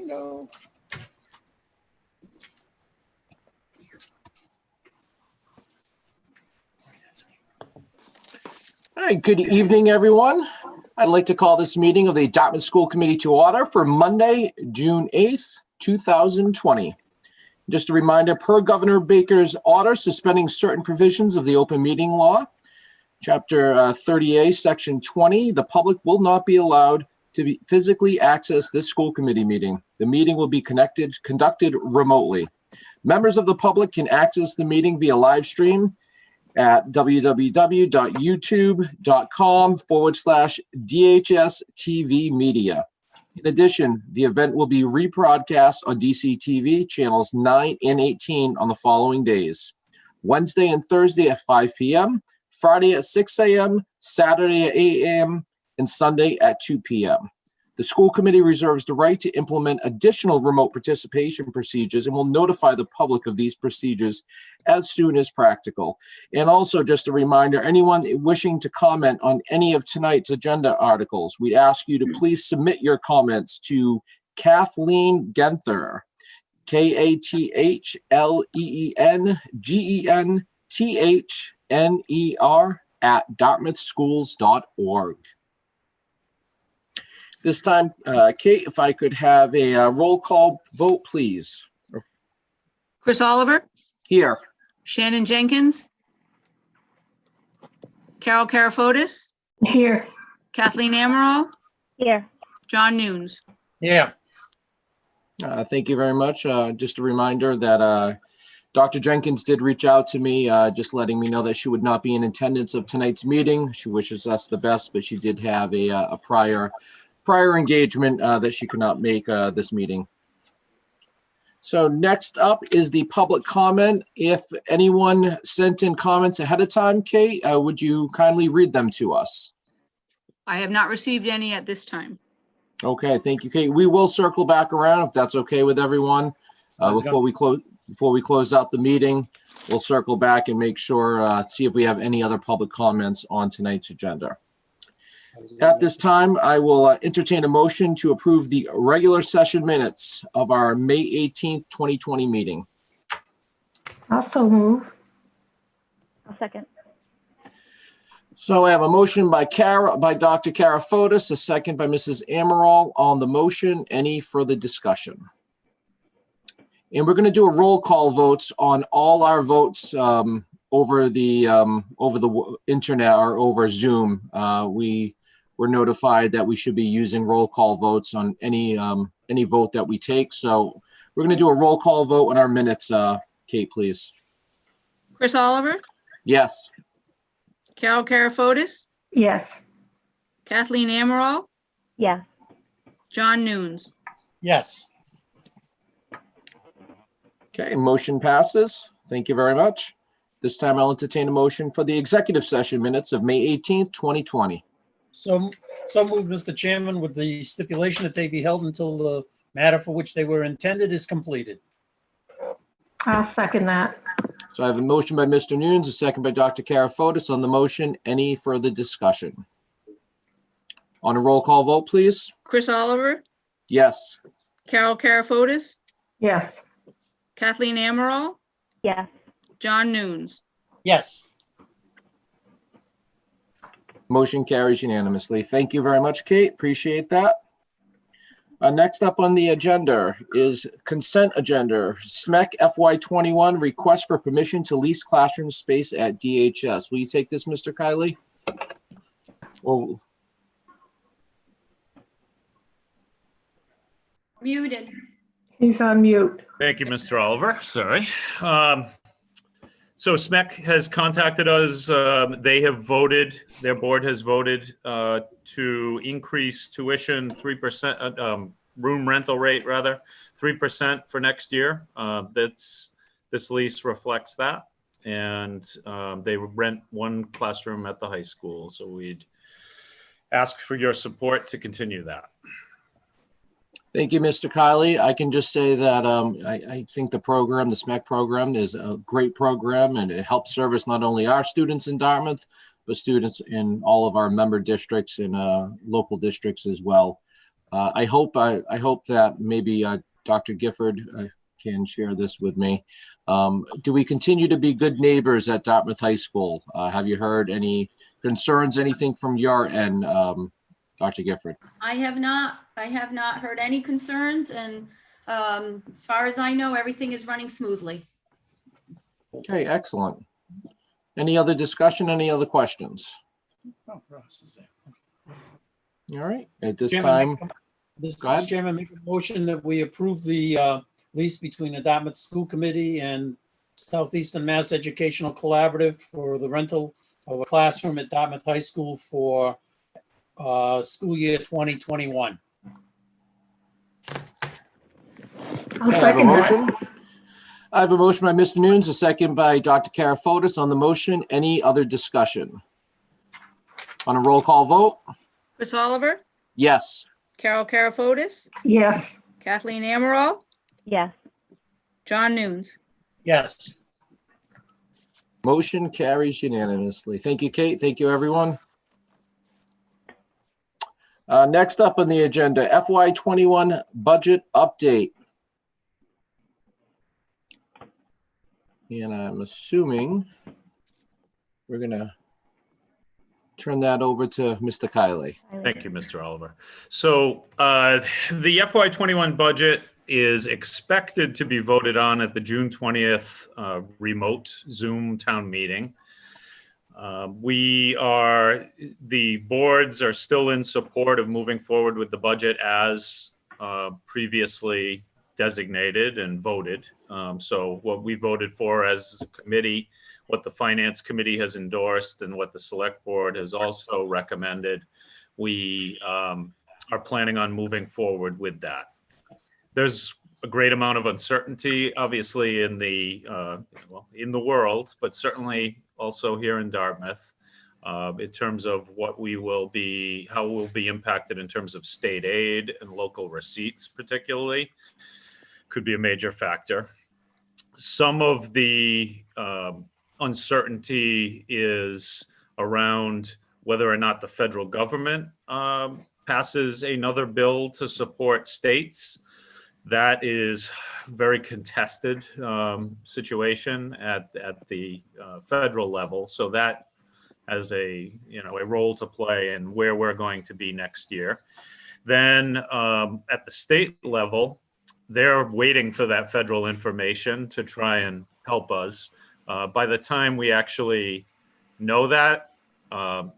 No. All right, good evening, everyone. I'd like to call this meeting of the Dartmouth School Committee to order for Monday, June 8th, 2020. Just a reminder, per Governor Baker's order suspending certain provisions of the open meeting law, Chapter 30A, Section 20, the public will not be allowed to physically access this school committee meeting. The meeting will be conducted remotely. Members of the public can access the meeting via live stream at www.youtube.com/DHS TV Media. In addition, the event will be rebroadcast on DCTV channels 9 and 18 on the following days: Wednesday and Thursday at 5 p.m., Friday at 6 a.m., Saturday at 8 a.m., and Sunday at 2 p.m. The school committee reserves the right to implement additional remote participation procedures and will notify the public of these procedures as soon as practical. And also, just a reminder, anyone wishing to comment on any of tonight's agenda articles, we ask you to please submit your comments to Kathleen Genthner, KATHLEENGENTHNER @dartmouthschools.org. This time, Kate, if I could have a roll call vote, please. Chris Oliver, Here. Shannon Jenkins, Carol Karafotis, Here. Kathleen Amaral, Here. John Nunes. Yeah, Thank you very much. Just a reminder that Dr. Jenkins did reach out to me, just letting me know that she would not be in attendance of tonight's meeting. She wishes us the best, but she did have a prior engagement that she could not make this meeting. So next up is the public comment. If anyone sent in comments ahead of time, Kate, would you kindly read them to us? I have not received any at this time. Okay, thank you, Kate. We will circle back around if that's okay with everyone. Before we close out the meeting, we'll circle back and make sure, see if we have any other public comments on tonight's agenda. At this time, I will entertain a motion to approve the regular session minutes of our May 18th, 2020 meeting. Also move. I'll second. So I have a motion by Dr. Karafotis, a second by Mrs. Amaral on the motion. Any further discussion? And we're going to do a roll call votes on all our votes over the internet or over Zoom. We were notified that we should be using roll call votes on any vote that we take. So we're going to do a roll call vote on our minutes. Kate, please. Chris Oliver, Yes. Carol Karafotis, Yes. Kathleen Amaral, Yeah. John Nunes. yes. Okay, motion passes. Thank you very much. This time I'll entertain a motion for the executive session minutes of May 18th, 2020. So moved, Mr. Chairman, with the stipulation that they be held until the matter for which they were intended is completed. I'll second that. So I have a motion by Mr. Nunes, a second by Dr. Karafotis on the motion. Any further discussion? On a roll call vote, please. Chris Oliver, Yes. Carol Karafotis, Yes. Kathleen Amaral, Yes. John Nunes. Yes, Motion carries unanimously. Thank you very much, Kate. Appreciate that. Next up on the agenda is consent agenda. SMEK FY21 request for permission to lease classroom space at DHS. Will you take this, Mr. Kiley? Or Muted. He's on mute. Thank you, Mr. Oliver. Sorry. So SMEK has contacted us. They have voted, their board has voted to increase tuition 3%, room rental rate rather, 3% for next year. This lease reflects that. And they rent one classroom at the high school. So we'd ask for your support to continue that. Thank you, Mr. Kiley. I can just say that I think the program, the SMEK program, is a great program, and it helps service not only our students in Dartmouth, but students in all of our member districts and local districts as well. I hope that maybe Dr. Gifford can share this with me. Do we continue to be good neighbors at Dartmouth High School? Have you heard any concerns, anything from your end, Dr. Gifford? I have not heard any concerns, and as far as I know, everything is running smoothly. Okay, excellent. Any other discussion, any other questions? Oh, Ross is there. All right, at this Chairman, time, Mr. go ahead. Chairman, make a motion that we approve the lease between the Dartmouth School Committee and Southeastern Mass Educational Collaborative for the rental of a classroom at Dartmouth High School for school year 2021. I'll I have a second motion. that. I have a motion by Mr. Nunes, a second by Dr. Karafotis on the motion. Any other discussion? On a roll call vote? Chris Oliver, Yes. Carol Karafotis, Yes. Kathleen Amaral, Yes. John Nunes. Yes. Motion carries unanimously. Thank you, Kate. Thank you, everyone. Next up on the agenda, FY21 budget update. And I'm assuming we're gonna turn that over to Mr. Kiley. Thank you, Mr. Oliver. So the FY21 budget is expected to be voted on at the June 20th remote Zoom town meeting. The boards are still in support of moving forward with the budget as previously designated and voted. So what we voted for as a committee, what the Finance Committee has endorsed, and what the Select Board has also recommended, we are planning on moving forward with that. There's a great amount of uncertainty, obviously, in the world, but certainly also here in Dartmouth, in terms of how we'll be impacted in terms of state aid and local receipts, particularly, could be a major factor. Some of the uncertainty is around whether or not the federal government passes another bill to support states. That is very contested situation at the federal level. So that has a role to play in where we're going to be next year. Then at the state level, they're waiting for that federal information to try and help us. By the time we actually know that,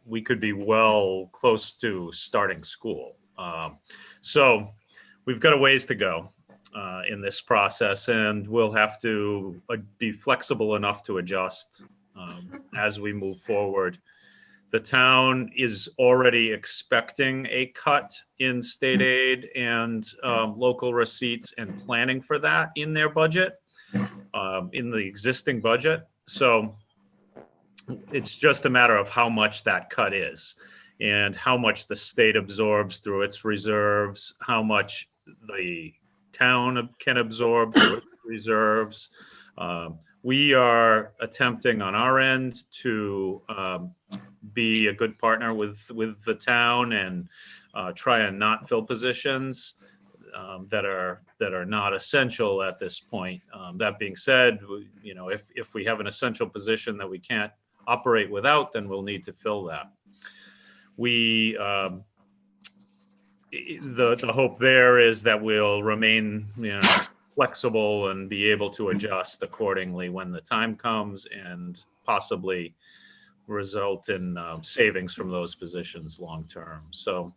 we could be well close to starting school. So we've got a ways to go in this process, and we'll have to be flexible enough to adjust as we move forward. The town is already expecting a cut in state aid and local receipts and planning for that in their budget, in the existing budget. So it's just a matter of how much that cut is and how much the state absorbs through its reserves, how much the town can absorb through its reserves. We are attempting on our end to be a good partner with the town and try and not fill positions that are not essential at this point. That being said, if we have an essential position that we can't operate without, then we'll need to fill that. The hope there is that we'll remain flexible and be able to adjust accordingly when the time comes, and possibly result in savings from those positions long term. So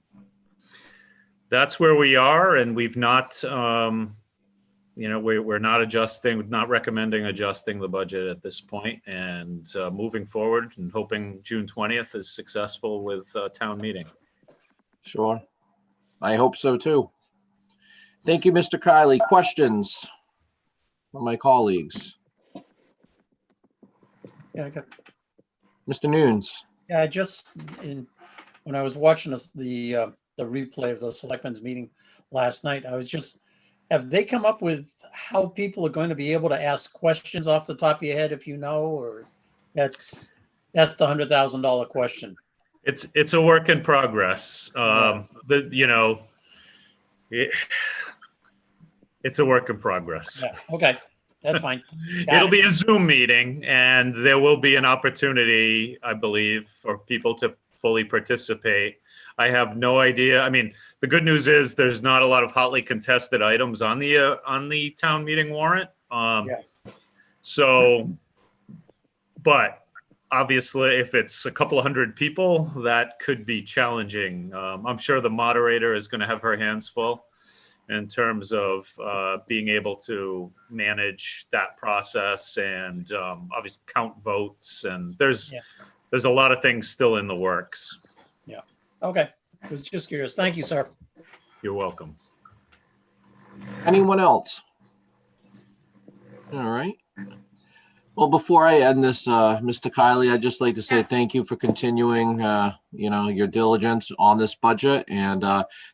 that's where we are, and we've not we're not recommending adjusting the budget at this point, and moving forward and hoping June 20th is successful with town meeting. Sure. I hope so too. Thank you, Mr. Kiley. Questions from my colleagues? Yeah, I got. Mr. Nunes? Yeah, when I was watching the replay of the selectmen's meeting last night, have they come up with how people are going to be able to ask questions off the top of your head, if you know, or that's the $100,000 question? It's a work in progress. It's a work in progress. Yeah, okay, that's fine. Got It'll it. be a Zoom meeting, and there will be an opportunity, I believe, for people to fully participate. I have no idea. I mean, the good news is there's not a lot of hotly contested items on the town meeting warrant. Yeah. So, but obviously, if it's a couple of hundred people, that could be challenging. I'm sure the moderator is going to have her hands full in terms of being able to manage that process and obviously count votes. And there's a lot of things still in the works. Okay, I was just curious. Thank you, sir. You're welcome. Anyone else? All right. Well, before I end this, Mr. Kiley, I'd just like to say thank you for continuing, your diligence on this budget. And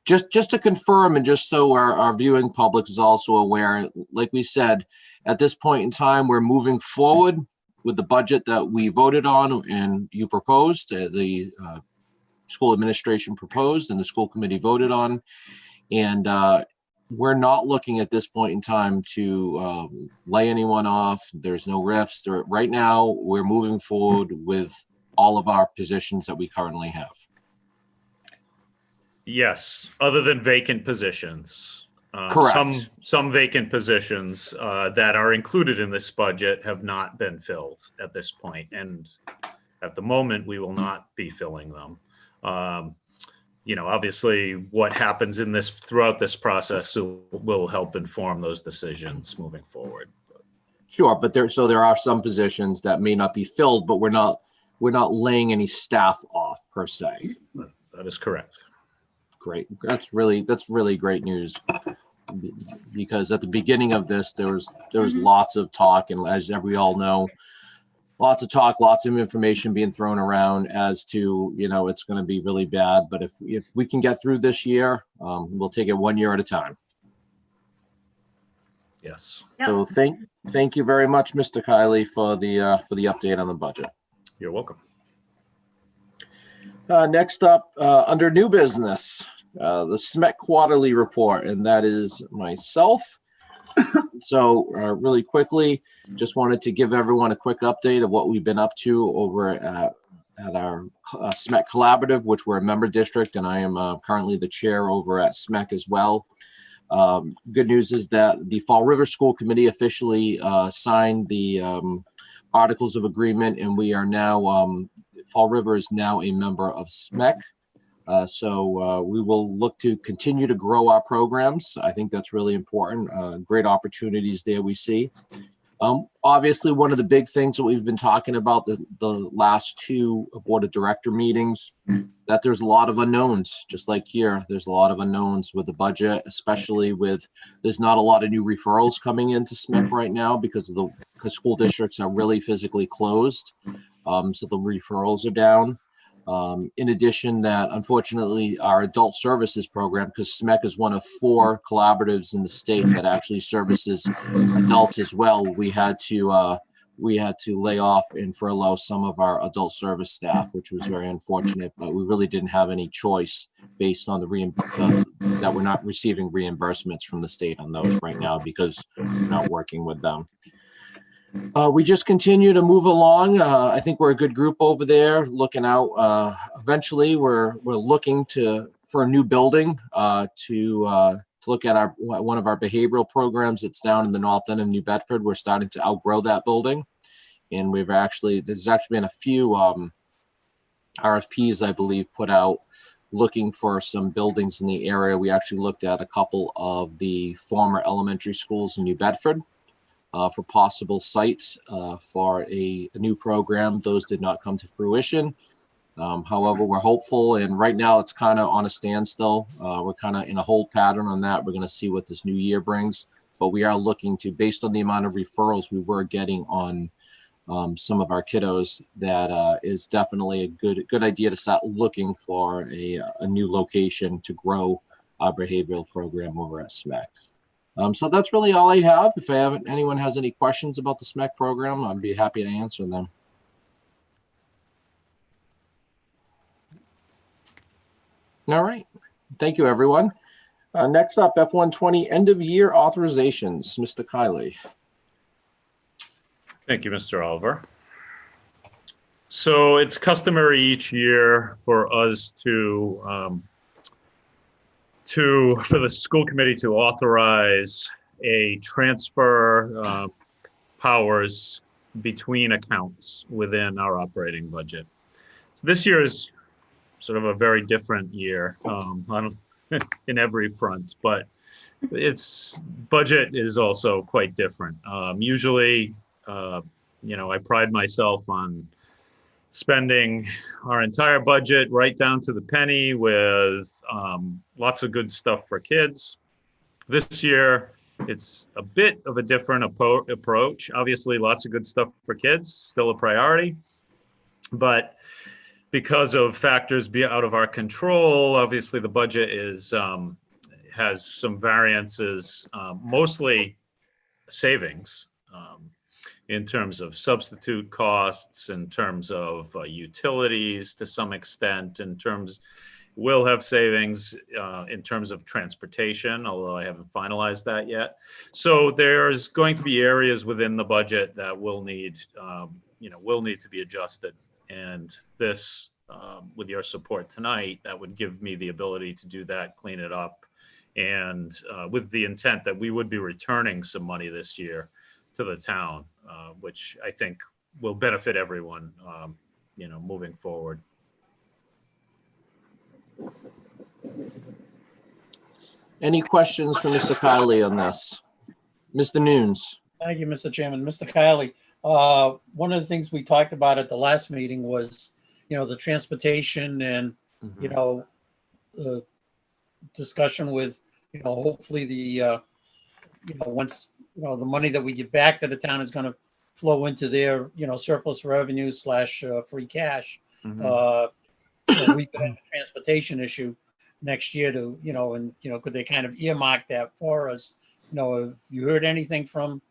just to confirm, and just so our viewing public is also aware, like we said, at this point in time, we're moving forward with the budget that we voted on and you proposed, the school administration proposed and the school committee voted on. And we're not looking at this point in time to lay anyone off. There's no rifts. Right now, we're moving forward with all of our positions that we currently have. Yes, other than vacant positions. Correct. Some vacant positions that are included in this budget have not been filled at this point, and at the moment, we will not be filling them. Obviously, what happens throughout this process will help inform those decisions moving forward. Sure, but there are some positions that may not be filled, but we're not laying any staff off per se. That is correct. Great. That's really great news, because at the beginning of this, there was lots of talk, and as we all know, lots of talk, lots of information being thrown around as to, it's going to be really bad. But if we can get through this year, we'll take it 1 year at a time. Yes. So thank you very much, Mr. Kiley, for the update on the budget. You're welcome. Next up, under new business, the SMEK quarterly report, and that is myself. So really quickly, just wanted to give everyone a quick update of what we've been up to over at our SMEK Collaborative, which we're a member district, and I am currently the chair over at SMEK as well. Good news is that the Fall River School Committee officially signed the Articles of Agreement, and we are now, Fall River is now a member of SMEK. So we will look to continue to grow our programs. I think that's really important. Great opportunities there we see. Obviously, one of the big things that we've been talking about the last two board of director meetings, that there's a lot of unknowns. Just like here, there's a lot of unknowns with the budget, especially there's not a lot of new referrals coming into SMEK right now because school districts are really physically closed. So the referrals are down. In addition, that unfortunately our adult services program, because SMEK is one of 4 collaboratives in the state that actually services adults as well, we had to lay off and furlough some of our adult service staff, which was very unfortunate. But we really didn't have any choice based on that we're not receiving reimbursements from the state on those right now because we're not working with them. We just continue to move along. I think we're a good group over there looking out. Eventually, we're looking for a new building to look at one of our behavioral programs that's down in the north end of New Bedford. We're starting to outgrow that building. And there's actually been a few RFPs, I believe, put out looking for some buildings in the area. We actually looked at a couple of the former elementary schools in New Bedford. For possible sites for a new program. Those did not come to fruition. However, we're hopeful, and right now it's kind of on a standstill. We're kind of in a hold pattern on that. We're going to see what this new year brings, but we are looking to, based on the amount of referrals we were getting on some of our kiddos, that is definitely a good idea to start looking for a new location to grow our behavioral program over at SMEK. So that's really all I have. If anyone has any questions about the SMEK program, I'd be happy to answer them. All right. Thank you, everyone. Next up, F-120 end of year authorizations. Mr. Kiley. Thank you, Mr. Oliver. So it's customary each year for us for the school committee to authorize a transfer powers between accounts within our operating budget. So this year is sort of a very different year in every front, but its budget is also quite different. Usually, I pride myself on spending our entire budget right down to the penny with lots of good stuff for kids. This year, it's a bit of a different approach. Obviously, lots of good stuff for kids, still a priority. But because of factors out of our control, obviously the budget has some variances, mostly savings. In terms of substitute costs, in terms of utilities to some extent, we'll have savings in terms of transportation, although I haven't finalized that yet. So there's going to be areas within the budget that will need to be adjusted. And this, with your support tonight, that would give me the ability to do that, clean it up, and with the intent that we would be returning some money this year to the town, which I think will benefit everyone, moving forward. Any questions for Mr. Kiley on this? Mr. Nunes. Thank you, Mr. Chairman. Mr. Kiley, one of the things we talked about at the last meeting was, the transportation and, discussion with, hopefully the, once, the money that we get back to the town is going to flow into their, surplus revenue / free cash. Mm-hmm. We could have a transportation issue next year could they kind of earmark that for us? Have you heard anything from,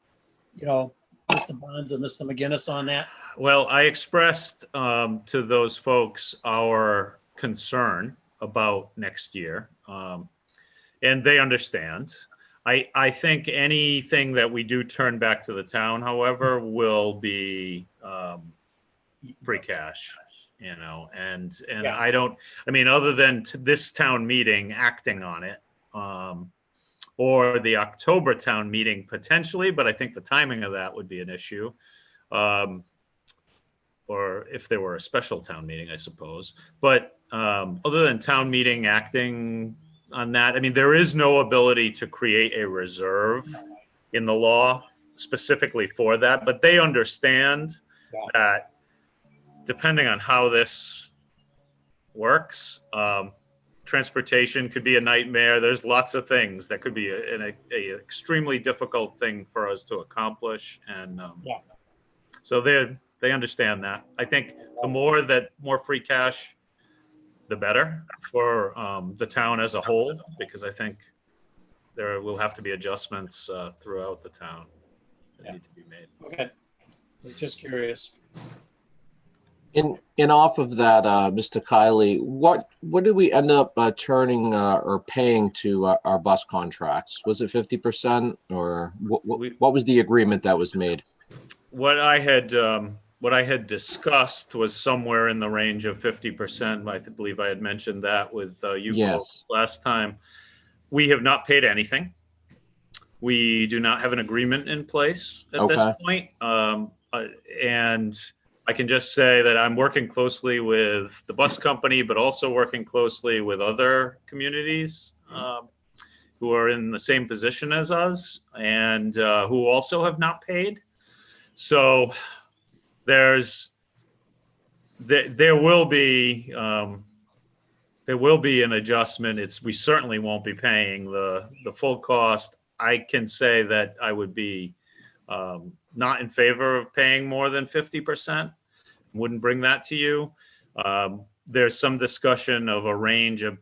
Mr. Bonds or Mr. McGinnis on that? Well, I expressed to those folks our concern about next year, and they understand. I think anything that we do turn back to the town, however, will be free cash, and yeah. Other than this town meeting acting on it, or the October town meeting potentially, but I think the timing of that would be an issue. Or if there were a special town meeting, I suppose. But other than town meeting acting on that, there is no ability to create a reserve in the law specifically for that, but they understand that depending on how this works, transportation could be a nightmare. There's lots of things that could be an extremely difficult thing for us to accomplish. And so they understand that. I think the more free cash, the better for the town as a whole, because I think there will have to be adjustments throughout the town that need to be made. Okay, I was just curious. And off of that, Mr. Kiley, what did we end up turning or paying to our bus contracts? Was it 50%, or what was the agreement that was made? What I had discussed was somewhere in the range of 50%. I believe I had mentioned that with you folks last time. We have not paid anything. We do not have an agreement in place at this point. And I can just say that I'm working closly with the bus company, but also working closely with other communities who are in the same position as us and who also have not paid. So there will be an adjustment. We certainly won't be paying the full cost. I can say that I would be not in favor of paying more than 50%. Wouldn't bring that to you. There's some discussion of a range of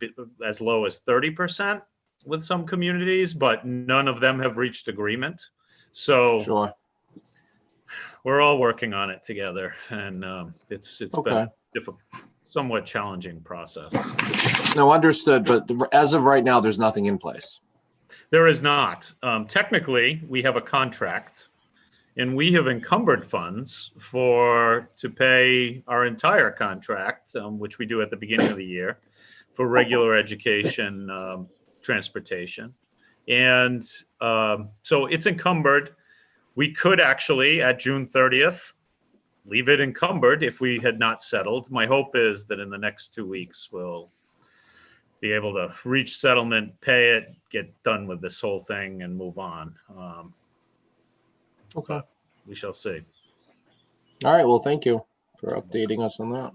as low as 30% with some communities, but none of them have reached agreement. So we're all working on it together, and it's been difficult. somewhat challenging process. No, understood, but as of right now, there's nothing in place. There is not. Technically, we have a contract, and we have encumbered funds to pay our entire contract, which we do at the beginning of the year, for regular education, transportation. And so it's encumbered. We could actually, at June 30th, leave it encumbered if we had not settled. My hope is that in the next 2 weeks, we'll be able to reach settlement, pay it, get done with this whole thing and move on. Okay. We shall see. All right, well, thank you for updating us on that.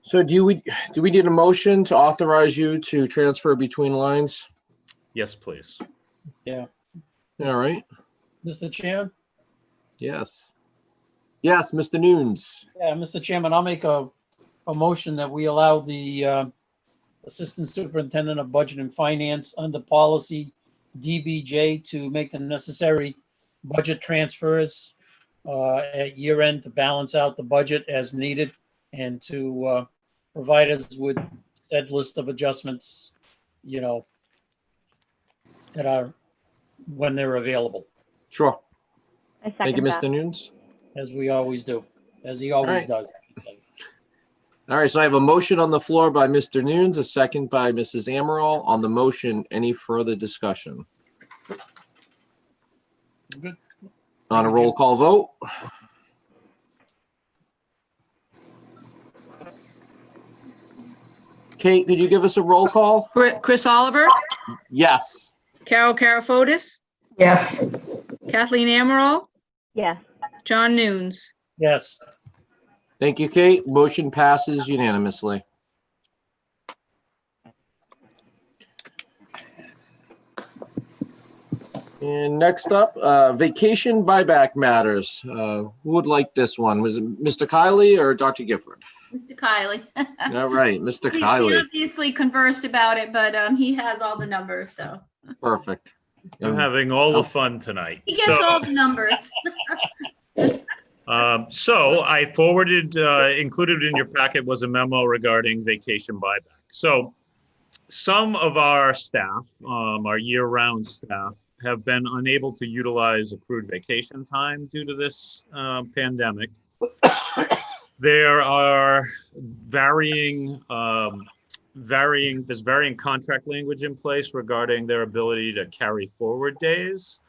So do we need a motion to authorize you to transfer between lines? Yes, please. Yeah. All right. Mr. Chairman? Yes. Yes, Mr. Nunes. Yeah, Mr. Chairman, I'll make a motion that we allow the Assistant Superintendent of Budget and Finance under policy DBJ to make the necessary budget transfers at year end to balance out the budget as needed and to provide us with said list of adjustments, you know, that are when they're available, Sure. I Thank you, second that. Mr. Nunes. as we always do, as he always does. All right, so I have a motion on the floor by Mr. Nunes, a second by Mrs. Amaral. On the motion, any further discussion? Good. On a roll call vote? Kate, could you give us a roll call? Chris Oliver, Yes. Carol Karafotis, Yes. Kathleen Amaral, Yes. John Nunes. Yes. Thank you, Kate. Motion passes unanimously. And next up, vacation buyback matters. Who would like this one? Was it Mr. Kiley or Dr. Gifford? Mr. Kiley. All right, Mr. We Kiley. obviously conversed about it, but he has all the numbers, so Perfect. I'm having all the fun tonight. he gets all the numbers. So I forwarded, included in your packet was a memo regarding vacation buyback. So some of our staff, our year-round staff, have been unable to utilize accrued vacation time due to this pandemic. There are varying contract language in place regarding their ability to carry forward days.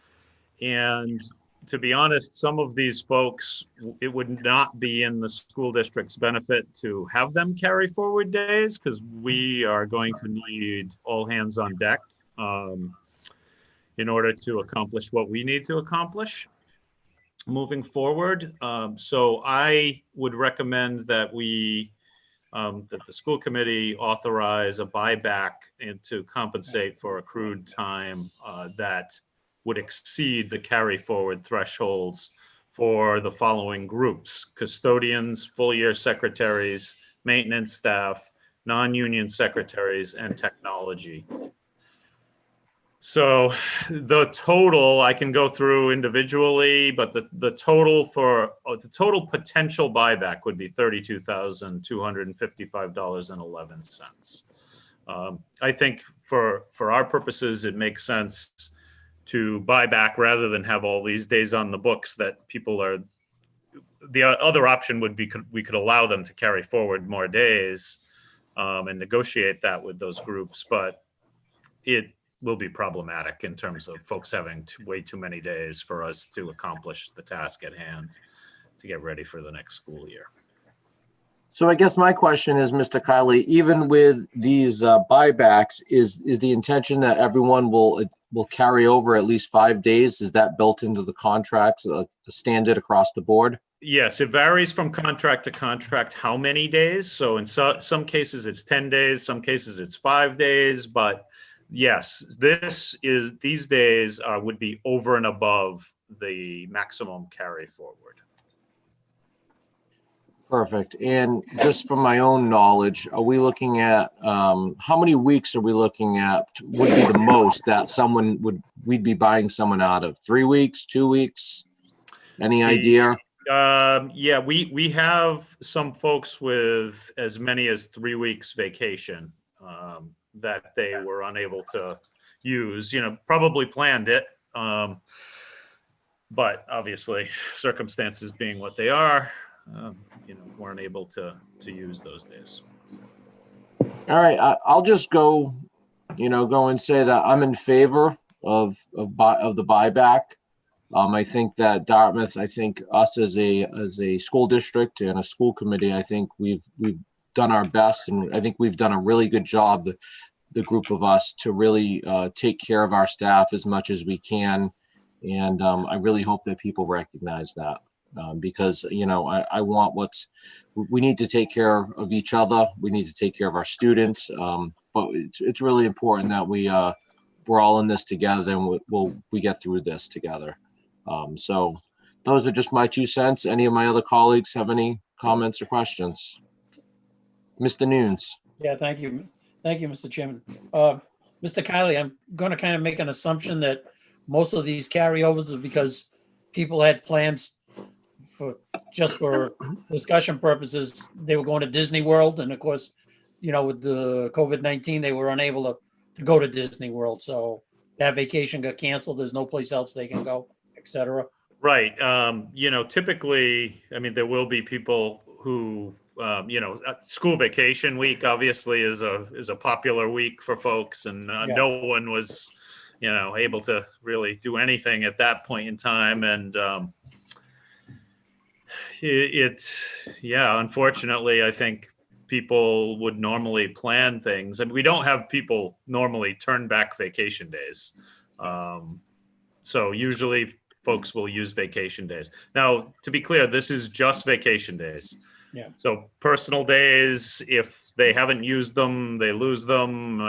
And to be honest, some of these folks, it would not be in the school district's benefit to have them carry forward days because we are going to need all hands on deck in order to accomplish what we need to accomplish moving forward. So I would recommend that that the school committee authorize a buyback and to compensate for accrued time that would exceed the carry forward thresholds for the following groups: custodians, full year secretaries, maintenance staff, non-union secretaries, and technology. So the total, I can go through individually, but the total potential buyback would be $32,255.11. I think for our purposes, it makes sense to buy back rather than have all these days on the books that people are. The other option would be we could allow them to carry forward more days and negotiate that with those groups, but it will be problematic in terms of folks having way too many days for us to accomplish the task at hand to get ready for the next school year. So I guess my question is, Mr. Kiley, even with these buybacks, is the intention that everyone will carry over at least 5 days? Is that built into the contracts, standard across the board? Yes, it varies from contract to contract how many days. So in some cases it's 10 days, some cases it's 5 days, but yes, these days would be over and above the maximum carry forward. Perfect. And just from my own knowledge, are we looking at, how many weeks are we looking at would be the most that we'd be buying someone out of? 3 weeks, 2 weeks? Any idea? Yeah, we have some folks with as many as 3 weeks vacation that they were unable to use, probably planned it. But obviously circumstances being what they are, weren't able to use those days. All right, I'll just go and say that I'm in favor of the buyback. I think that Dartmouth, I think us as a school district and a school committee, I think we've done our best, and I think we've done a really good job, the group of us, to really take care of our staff as much as we can. And I really hope that people recognize that because, I want we need to take care of each other. We need to take care of our students. But it's really important that we're all in this together, and we get through this together. So those are just my 2 cents. Any of my other colleagues have any comments or questions? Mr. Nunes. Yeah, thank you. Thank you, Mr. Chairman. Mr. Kiley, I'm going to kind of make an assumption that most of these carryovers are because people had plans for discussion purposes. They were going to Disney World. And of course, with the COVID-19, they were unable to go to Disney World. So that vacation got canceled. There's no place else they can go, et cetera. Right. Typically, there will be people who, school vacation week obviously is a popular week for folks, and no one was, able to really do anything at that point in time. And unfortunately, I think people would normally plan things, and we don't have people normally turn back vacation days. So usually folks will use vacation days. Now, to be clear, this is just vacation days. Yeah. So personal days, if they haven't used them, they lose them.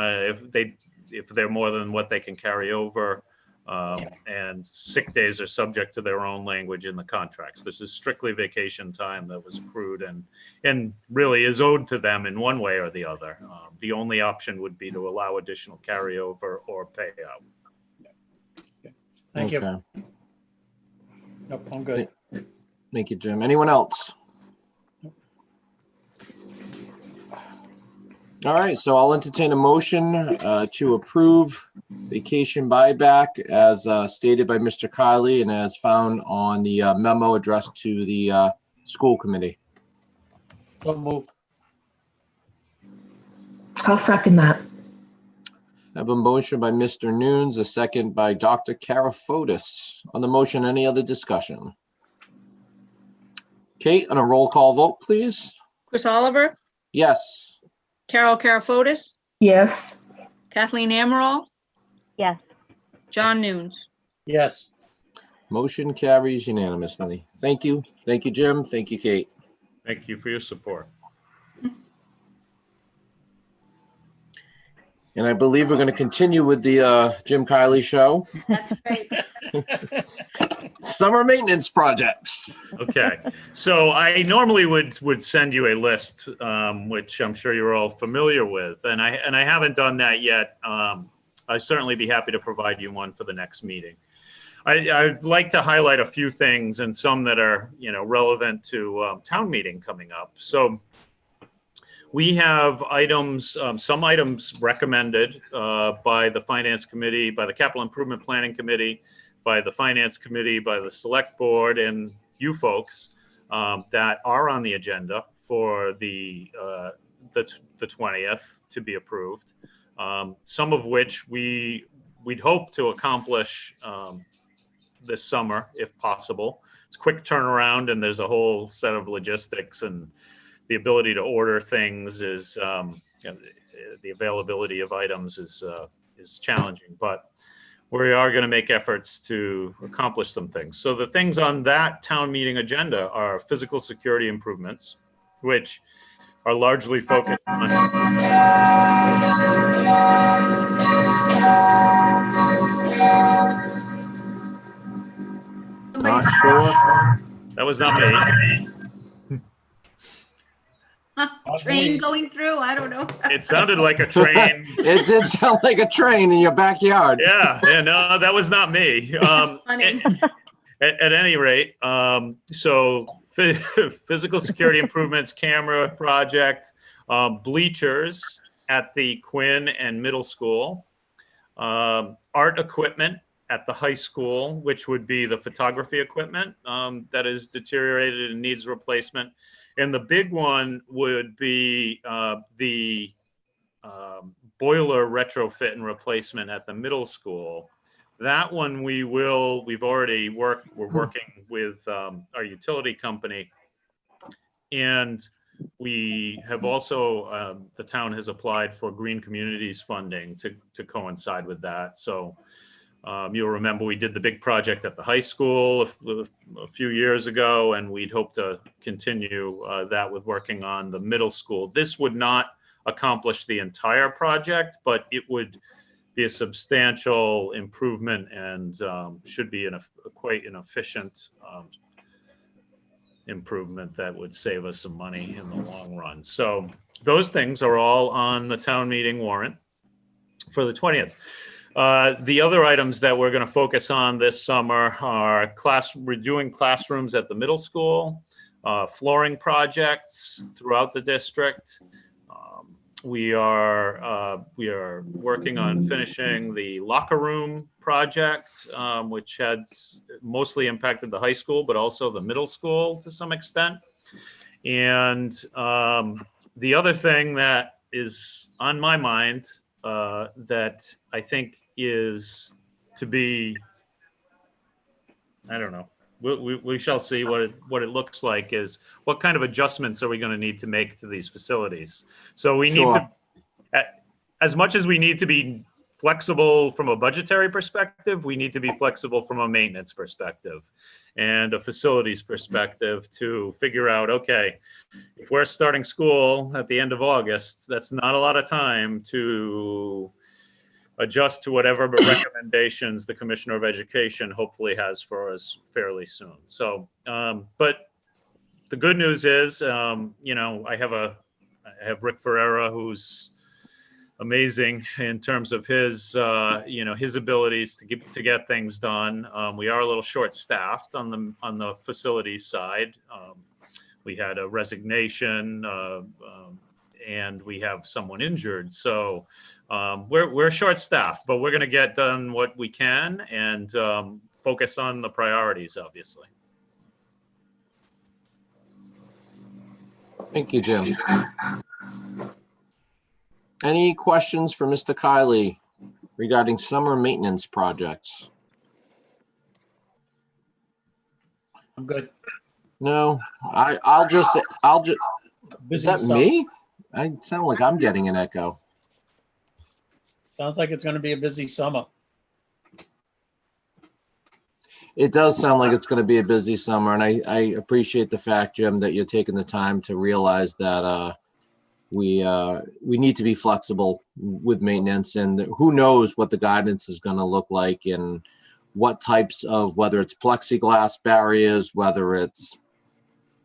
If they're more than what they can carry over, and sick days are subject to their own language in the contracts. This is strictly vacation time that was accrued and really is owed to them in one way or the other. The only option would be to allow additional carryover or payout. Thank you. Okay. Nope, I'm good. Thank you, Jim. Anyone else? All right, so I'll entertain a motion to approve vacation buyback as stated by Mr. Kiley and as found on the memo addressed to the school committee. So moved. I'll second that. I have a motion by Mr. Nunes, a second by Dr. Karafotis. On the motion, any other discussion? Kate, on a roll call vote, please. Chris Oliver, Yes. Carol Karafotis, Yes. Kathleen Amaral, Yes. John Nunes. Yes. Motion carries unanimously. Thank you. Thank you, Jim. Thank you, Kate. Thank you for your support. And I believe we're going to continue with the Jim Kiley show. That's great. Summer maintenance projects. Okay, so I normally would send you a list, which I'm sure you're all familiar with, and I haven't done that yet. I'd certainly be happy to provide you one for the next meeting. I'd like to highlight a few things and some that are relevant to town meeting coming up. So we have items, some items recommended by the Finance Committee, by the Capital Improvement Planning Committee, by the Finance Committee, by the Select Board, and you folks that are on the agenda for the 20th to be approved. Some of which we'd hope to accomplish this summer, if possible. It's a quick turnaround, and there's a whole set of logistics, and the ability to order things is the availability of items is challenging, but we are going to make efforts to accomplish some things. So the things on that town meeting agenda are physical security improvements, which are largely focused on Not sure. that was not me. Train going through, I don't know. It sounded like a train. It did sound like a train in your backyard. Yeah, no, that was not me. Funny. at any rate, so physical security improvements, camera project, bleachers at the Quinn and middle school, art equipment at the high school, which would be the photography equipment that is deteriorated and needs replacement. And the big one would be the boiler retrofit and replacement at the middle school. That one we're working with our utility company. And we have also, the town has applied for Green Communities funding to coincide with that. So you'll remember we did the big project at the high school a few years ago, and we'd hope to continue that with working on the middle school. This would not accomplish the entire project, but it would be a substantial improvement and should be quite an efficient improvement that would save us some money in the long run. So those things are all on the town meeting warrant for the 20th. The other items that we're going to focus on this summer are redoing classrooms at the middle school, flooring projects throughout the district. We are working on finishing the locker room project, which had mostly impacted the high school, but also the middle school to some extent. And the other thing that is on my mind that I think is to be, I don't know, we shall see what it looks like, is what kind of adjustments are we going to need to make to these facilities. So we need to, as much as we need to be flexible from a budgetary perspective, we need to be flexible from a maintenance perspective and a facilities perspective to figure out, okay, if we're starting school at the end of August, that's not a lot of time to adjust to whatever recommendations the Commissioner of Education hopefully has for us fairly soon. So, but the good news is, you know, I have Rick Ferreira, who's amazing in terms of his, you know, his abilities to get things done. We are a little short-staffed on the facilities side. We had a resignation, and we have someone injured. So we're short-staffed, but we're going to get done what we can and focus on the priorities, obviously. Thank you, Jim. Any questions for Mr. Kiley regarding summer maintenance projects? I'm good. No, I'll just, is Busy that stuff. me? I sound like I'm getting an echo. Sounds like it's going to be a busy summer. It does sound like it's going to be a busy summer, and I appreciate the fact, Jim, that you're taking the time to realize that we need to be flexible with maintenance, and who knows what the guidance is going to look like and what types of, whether it's plexiglass barriers, whether it's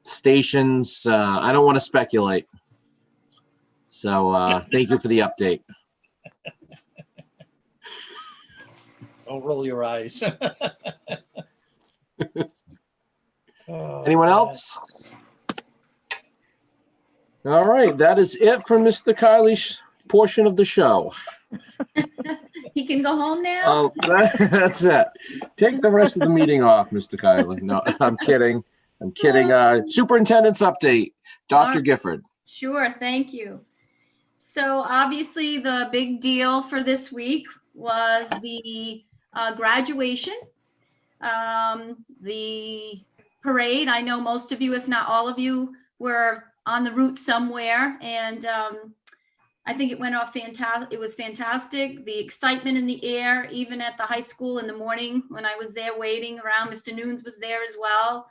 stations. I don't want to speculate. So thank you for the update. Don't roll your eyes. Oh, Anyone else? All right, that is it for Mr. Kiley's portion of the show. He can go home now? Oh, that's it. Take the rest of the meeting off, Mr. Kiley. No, I'm kidding. I'm kidding. Superintendent's update, Dr. Gifford. Sure, thank you. So obviously the big deal for this week was the graduation. The parade, I know most of you, if not all of you, were on the route somewhere, and I think it went off fantastic. It was fantastic. The excitement in the air, even at the high school in the morning when I was there waiting around. Mr. Nunes was there as well.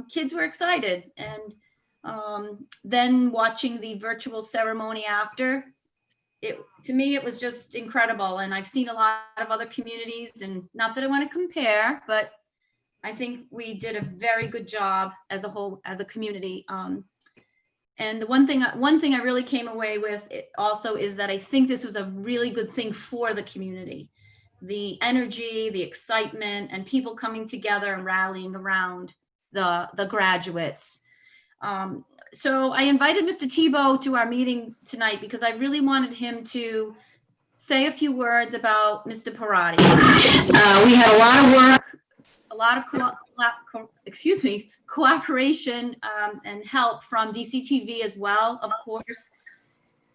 Kids were excited, and then watching the virtual ceremony after, to me, it was just incredible. And I've seen a lot of other communities, and not that I want to compare, but I think we did a very good job as a whole, as a community. And the one thing I really came away with also is that I think this was a really good thing for the community, the energy, the excitement, and people coming together and rallying around the graduates. So I invited Mr. Tebow to our meeting tonight because I really wanted him to say a few words about Mr. Parati. We had a lot of work, a lot of cooperation and help from DCTV as well, of course.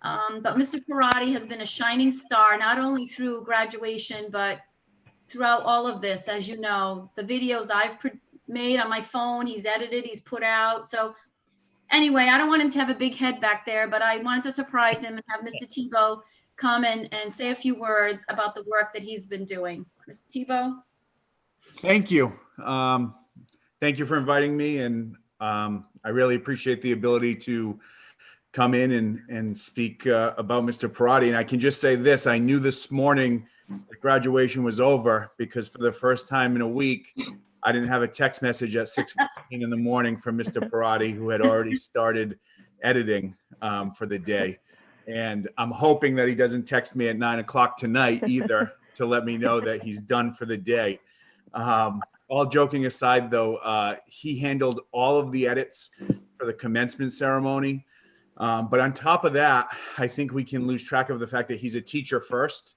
But Mr. Parati has been a shining star, not only through graduation, but throughout all of this. As you know, the videos I've made on my phone, he's edited, he's put out. So anyway, I don't want him to have a big head back there, but I wanted to surprise him and have Mr. Tebow come and say a few words about the work that he's been doing. Mr. Tebow? Thank you. Thank you for inviting me, and I really appreciate the ability to come in and speak about Mr. Parati. And I can just say this, I knew this morning that graduation was over because for the first time in a week, I didn't have a text message at 6:15 in the morning from Mr. Parati, who had already started editing for the day. And I'm hoping that he doesn't text me at 9 o'clock tonight either to let me know that he's done for the day. All joking aside, though, he handled all of the edits for the commencement ceremony. But on top of that, I think we can lose track of the fact that he's a teacher first.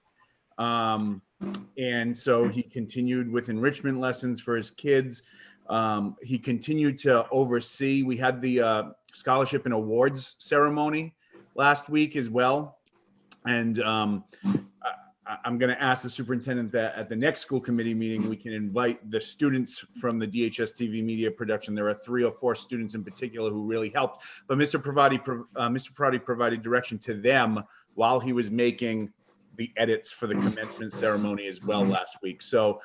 And so he continued with enrichment lessons for his kids. He continued to oversee. We had the scholarship and awards ceremony last week as well. And I'm going to ask the superintendent that at the next school committee meeting, we can invite the students from the DHS TV media production. There are 3 or 4 students in particular who really helped, but Mr. Parati provided direction to them while he was making the edits for the commencement ceremony as well last week. So,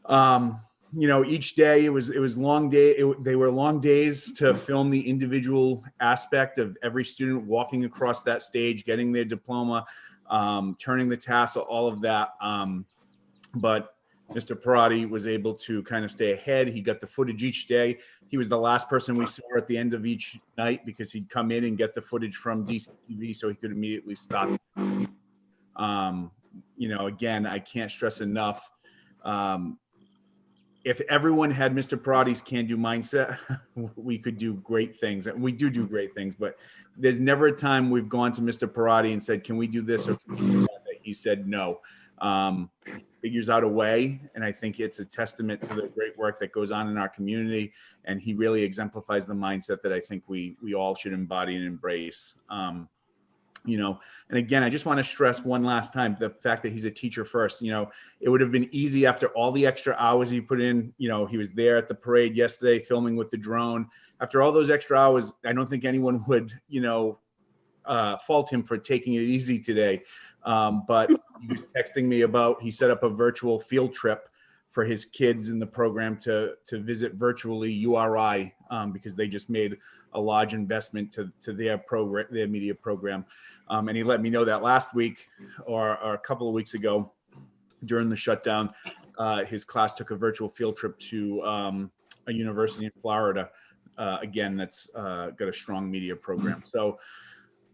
you know, each day it was long day. They were long days to film the individual aspect of every student walking across that stage, getting their diploma, turning the tassel, all of that. But Mr. Parati was able to kind of stay ahead. He got the footage each day. He was the last person we saw at the end of each night because he'd come in and get the footage from DCTV so he could immediately stop. You know, again, I can't stress enough. If everyone had Mr. Parati's can-do mindset, we could do great things. And we do great things, but there's never a time we've gone to Mr. Parati and said, can we do this or can we do that? He said no. He figures out a way, and I think it's a testament to the great work that goes on in our community, and he really exemplifies the mindset that I think we all should embody and embrace. You know, and again, I just want to stress one last time the fact that he's a teacher first. You know, it would have been easy after all the extra hours he put in. You know, he was there at the parade yesterday filming with the drone. After all those extra hours, I don't think anyone would, you know, fault him for taking it easy today. But he was texting me about, he set up a virtual field trip for his kids in the program to visit virtually URI because they just made a large investment to their program, their media program. And he let me know that last week or a couple of weeks ago during the shutdown, his class took a virtual field trip to a university in Florida. Again, that's got a strong media program. So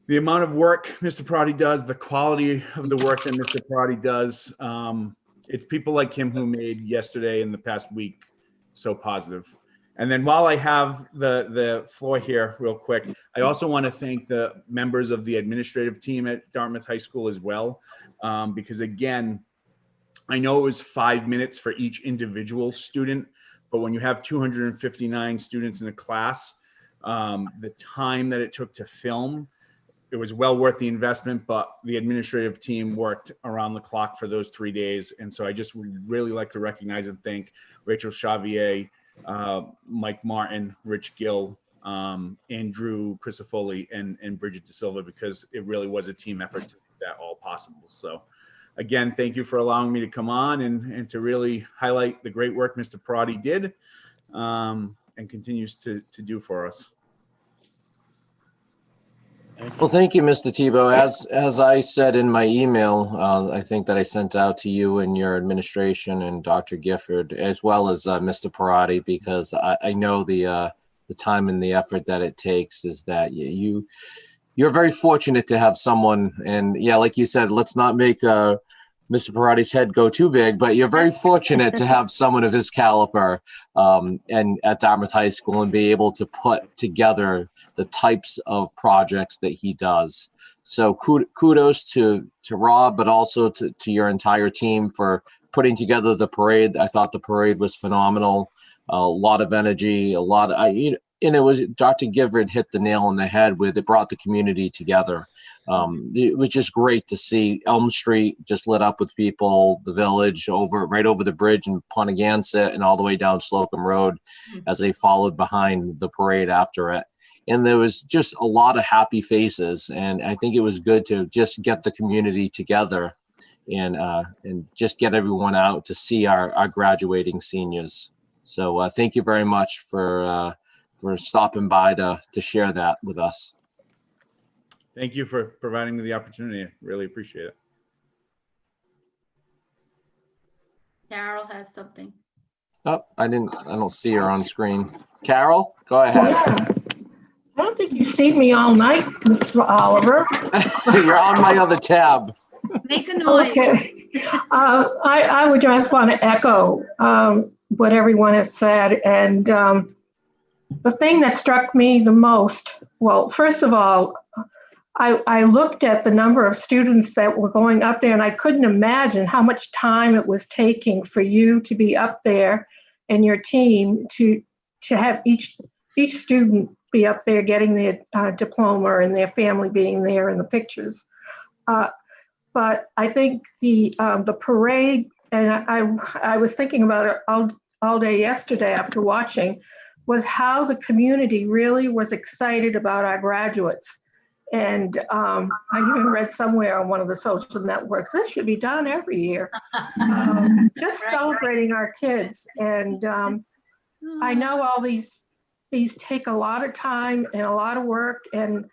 the amount of work Mr. Parati does, the quality of the work that Mr. Parati does, it's people like him who made yesterday and the past week so positive. And then while I have the floor here real quick, I also want to thank the members of the administrative team at Dartmouth High School as well. Because again, I know it was 5 minutes for each individual student, but when you have 259 students in a class, the time that it took to film, it was well worth the investment, but the administrative team worked around the clock for those 3 days. And so I just would really like to recognize and thank Rachel Xavier, Mike Martin, Rich Gill, Andrew Crisafoli, and Bridget De Silva, because it really was a team effort to make that all possible. So again, thank you for allowing me to come on and to really highlight the great work Mr. Parati did and continues to do for us. Well, thank you, Mr. Tebow. As I said in my email, I think that I sent out to you and your administration and Dr. Gifford, as well as Mr. Parati, because I know the time and the effort that it takes is that you're very fortunate to have someone. And yeah, like you said, let's not make Mr. Parati's head go too big, but you're very fortunate to have someone of his caliber and at Dartmouth High School and be able to put together the types of projects that he does. So kudos to Rob, but also to your entire team for putting together the parade. I thought the parade was phenomenal. A lot of energy, and it was Dr. Gifford hit the nail on the head with it brought the community together. It was just great to see Elm Street just lit up with people, the village right over the bridge in Pontiac and all the way down Slocum Road as they followed behind the parade after it. And there was just a lot of happy faces. And I think it was good to just get the community together and just get everyone out to see our graduating seniors. So thank you very much for stopping by to share that with us. Thank you for providing me the opportunity. I really appreciate it. Carol has something. Oh, I don't see her on screen. Carol, go ahead. Yeah. I don't think you see me all night, Mr. Oliver. You're on my other tab. Make a noise. Okay. I would just want to echo what everyone has said. And the thing that struck me the most, well, first of all, I looked at the number of students that were going up there, and I couldn't imagine how much time it was taking for you to be up there and your team to have each student be up there getting their diploma and their family being there in the pictures. But I think the parade, and I was thinking about it all day yesterday after watching, was how the community really was excited about our graduates. And I even read somewhere on one of the social networks, this should be done every year. Just celebrating our kids. And I know all these take a lot of time and a lot of work. And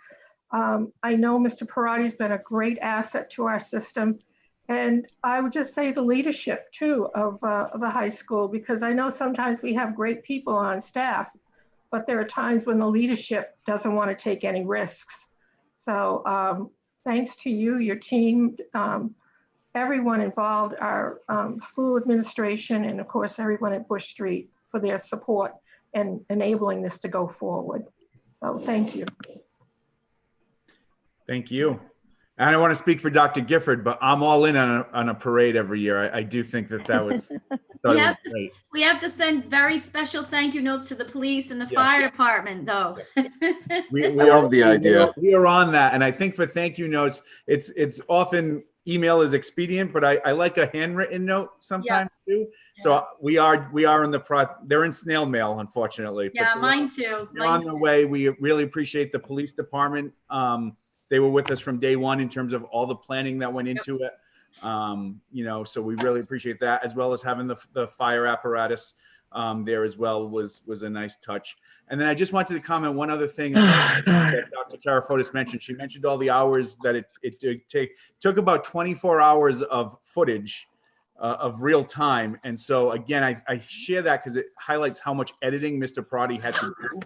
I know Mr. Parati's been a great asset to our system. And I would just say the leadership too of the high school, because I know sometimes we have great people on staff, but there are times when the leadership doesn't want to take any risks. So thanks to you, your team, everyone involved, our school administration, and of course, everyone at Bush Street for their support and enabling this to go forward. So thank you. Thank you. And I don't want to speak for Dr. Gifford, but I'm all in on a parade every year. I do think that was, great. We have to send very special thank you notes to the police and the Yes. fire department, though. Yes. I love the idea. We are on that. And I think for thank you notes, it's often email is expedient, but I like a handwritten note sometimes too. So we are in they're in snail mail, unfortunately. Yeah, but mine too. they're on their way. We really appreciate the police department. They were with us from day one in terms of all the planning that went into it. So we really appreciate that, as well as having the fire apparatus there as well was a nice touch. And then I just wanted to comment one other thing that Dr. Karafotis mentioned. She mentioned all the hours that it took about 24 hours of footage of real time. And so again, I share that because it highlights how much editing Mr. Parati had to do.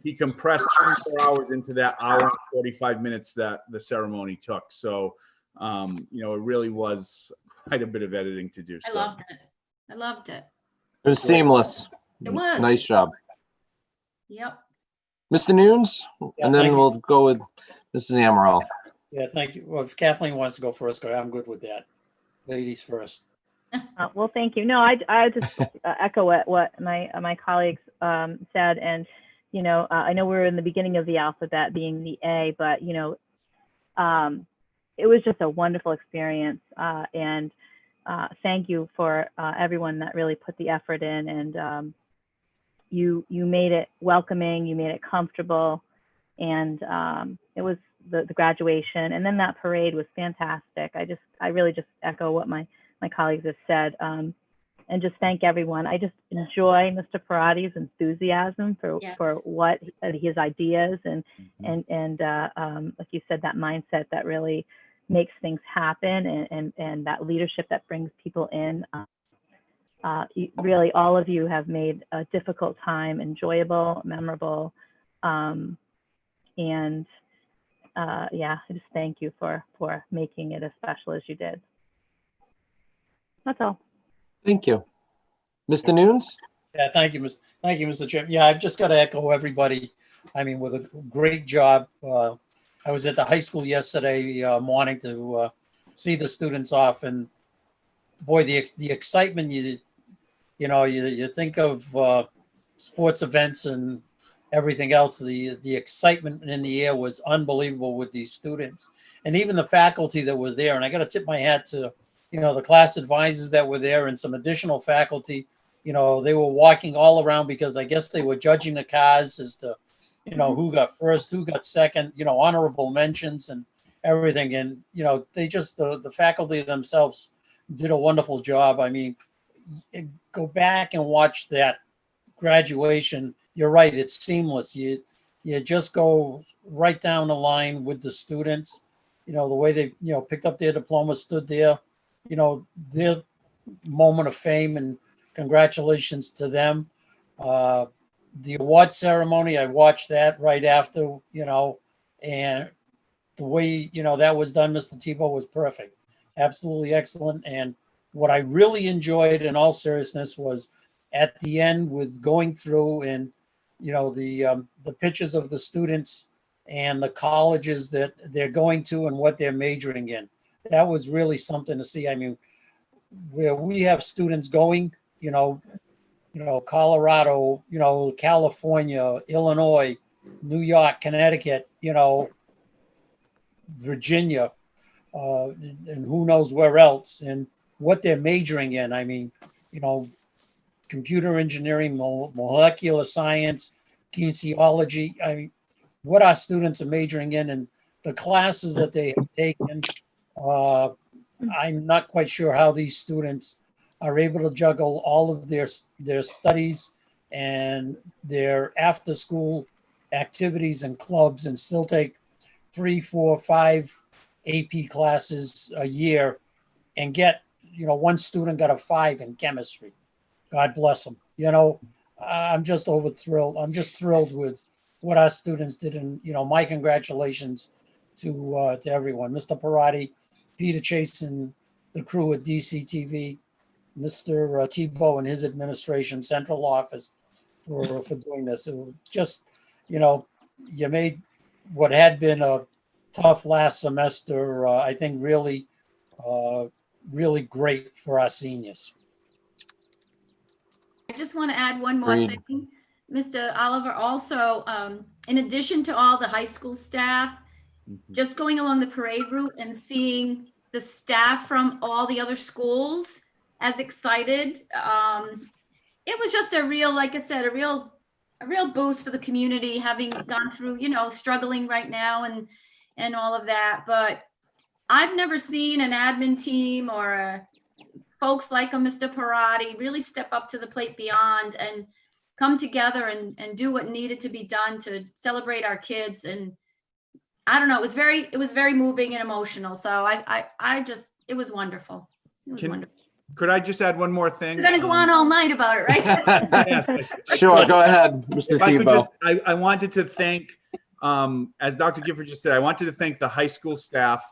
He compressed 24 hours into that hour and 45 minutes that the ceremony took. So, it really was quite a bit of editing to do. I loved it. I loved it. It was seamless. It was. Nice job. Yep. Mr. Nunes, Yeah, and then thank you. we'll go with Mrs. Amaral. Yeah, thank you. Well, if Kathleen wants to go first, I'm good with that. Ladies first. Well, thank you. No, I just echo what my colleagues said. And, I know we're in the beginning of the alphabet being the A, but, it was just a wonderful experience. And thank you for everyone that really put the effort in. And you made it welcoming, you made it comfortable. And it was the graduation. And then that parade was fantastic. I really just echo what my colleagues have said, and just thank everyone. I just enjoy Mr. Parati's enthusiasm for what his ideas and like you said, that mindset that really makes things happen and that leadership that brings people in. Really, all of you have made a difficult time enjoyable, memorable, and I just thank you for making it as special as you did. That's all. Thank you. Mr. Nunes? Yeah, thank you, Mr. Chairman. Yeah, I've just got to echo everybody. I mean, with a great job. I was at the high school yesterday morning to see the students off, and boy, the excitement you think of sports events and everything else. The excitement in the air was unbelievable with these students, and even the faculty that was there. And I got to tip my hat to the class advisors that were there and some additional faculty. They were walking all around because I guess they were judging the cars as to who got first, who got second, honorable mentions and everything. And they just the faculty themselves did a wonderful job. I mean, go back and watch that graduation. You're right, it's seamless. You just go right down the line with the students. The way they picked up their diploma, stood there, their moment of fame, and congratulations to them. The award ceremony, I watched that right after, and the way that was done, Mr. Tebow, was perfect, absolutely excellent. And what I really enjoyed, in all seriousness, was at the end with going through and the pictures of the students and the colleges that they're going to and what they're majoring in. That was really something to see. I mean, where we have students going, Colorado, California, Illinois, New York, Connecticut, Virginia, and who knows where else, and what they're majoring in. I mean, computer engineering, molecular science, kinesiology. I mean, what our students are majoring in and the classes that they have taken. I'm not quite sure how these students are able to juggle all of their studies and their after school activities and clubs and still take 3, 4, 5 AP classes a year and get, one student got a 5 in chemistry. God bless them. I'm just thrilled. I'm just thrilled with what our students did. And, my congratulations to everyone. Mr. Parati, Peter Chase, and the crew at DCTV, Mr. Tebow and his administration, central office, for doing this. It was just, you made what had been a tough last semester, I think, really, really great for our seniors. I just want to add one more Agreed. thing. Mr. Oliver, also, in addition to all the high school staff, just going along the parade route and seeing the staff from all the other schools as excited. It was just a real, like I said, a real boost for the community, having gone through, struggling right now and all of that. But I've never seen an admin team or folks like a Mr. Parati really step up to the plate beyond and come together and do what needed to be done to celebrate our kids. And I don't know, it was very moving and emotional. So it was wonderful. It was wonderful. Could I just add one more thing? We're going to go on all night about it, right? Yes. Sure, go ahead, Mr. If I could Tebow. I wanted to thank, as Dr. Gifford just said, I wanted to thank the high school staff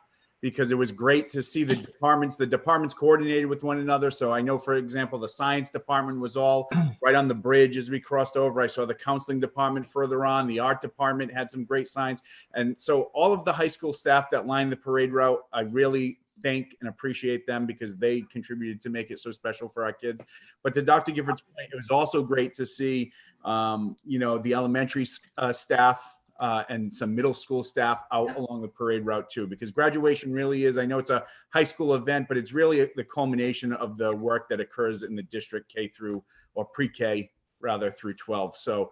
because it was great to see the departments coordinated with one another. So I know, for example, the science department was all right on the bridge as we crossed over. I saw the counseling department further on. The art department had some great signs. And so all of the high school staff that lined the parade route, I really thank and appreciate them because they contributed to make it so special for our kids. But to Dr. Gifford's point, it was also great to see, the elementary staff and some middle school staff out along the parade route too, because graduation really is, I know it's a high school event, but it's really the culmination of the work that occurs in the district K through, or pre-K rather, through 12. So,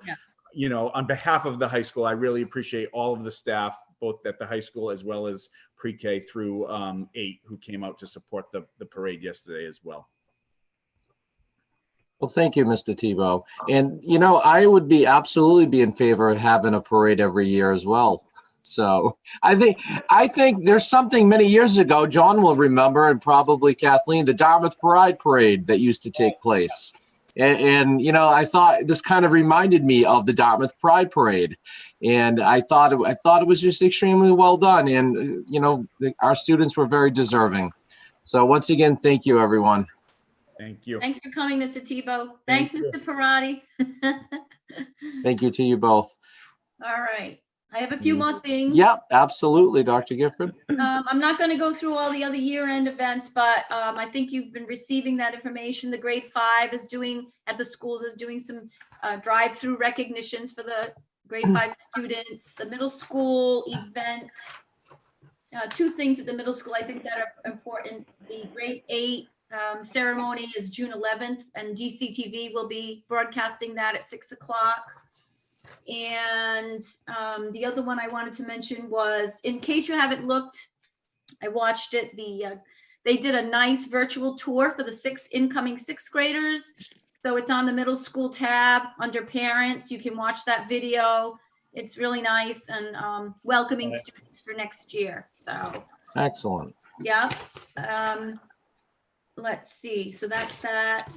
on behalf of the high school, I really appreciate all of the staff, both at the high school as well as pre-K through 8, who came out to support the parade yesterday as well. Well, thank you, Mr. Tebow. And, I would absolutely be in favor of having a parade every year as well. So I think there's something many years ago, John will remember, and probably Kathleen, the Dartmouth Pride Parade that used to take place. And I thought this kind of reminded me of the Dartmouth Pride Parade. And I thought it was just extremely well done. And, our students were very deserving. So once again, thank you, everyone. Thank you. Thanks for coming, Mr. Tebow. Thanks, Thank you. Mr. Parati. Thank you to you both. All right. I have a few more things. Yeah, absolutely, Dr. Gifford. I'm not going to go through all the other year-end events, but I think you've been receiving that information. The grade 5 is doing, at the schools, is doing some drive-through recognitions for the grade 5 students. The middle school event, two things at the middle school I think that are important. The grade 8 ceremony is June 11th, and DCTV will be broadcasting that at 6 o'clock. And the other one I wanted to mention was, in case you haven't looked, I watched it. They did a nice virtual tour for the incoming sixth graders. So it's on the middle school tab under parents. You can watch that video. It's really nice and welcoming students for next year. So Excellent. yeah. Let's see. So that's that.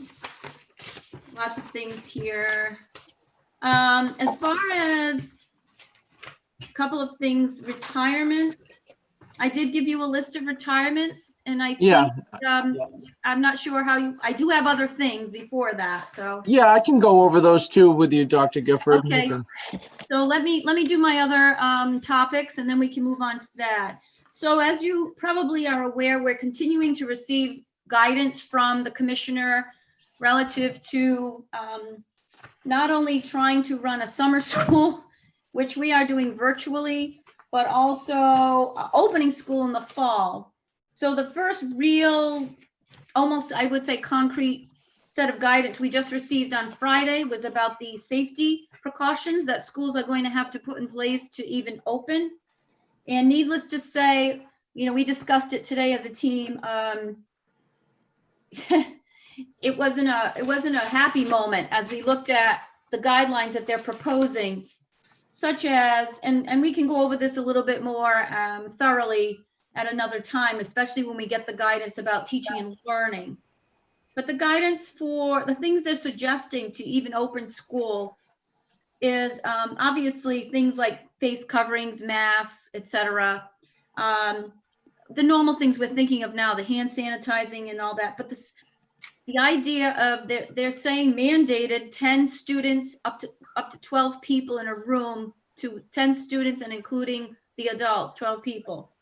Lots of things here. As far as a couple of things, retirements, I did give you a list of retirements, and I think I'm not sure how I do have other things before that. So Yeah, I can go over those two with you, Dr. Gifford. okay. So let me do my other topics, and then we can move on to that. So as you probably are aware, we're continuing to receive guidance from the commissioner relative to not only trying to run a summer school, which we are doing virtually, but also opening school in the fall. So the first real, almost I would say concrete set of guidance we just received on Friday was about the safety precautions that schools are going to have to put in place to even open. And needless to say, you know, we discussed it today as a team. It wasn't a happy moment as we looked at the guidelines that they're proposing, such as, and we can go over this a little bit more thoroughly at another time, especially when we get the guidance about teaching and learning. But the guidance for the things they're suggesting to even open school is obviously things like face coverings, masks, etc. The normal things we're thinking of now, the hand sanitizing and all that. But the idea of they're saying mandated 10 students up to 12 people in a room, to 10 students and including the adults, 12 people.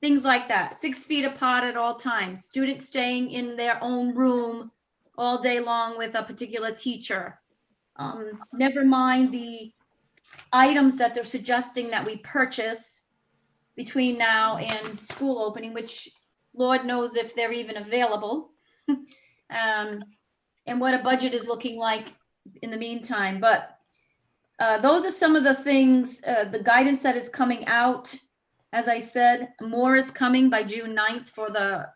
Things like that, 6 feet apart at all times, students staying in their own room all day long with a particular teacher. Never mind the items that they're suggesting that we purchase between now and school opening, which Lord knows if they're even available. And what a budget is looking like in the meantime. But those are some of the things, the guidance that is coming out. As I said, more is coming by June 9th for the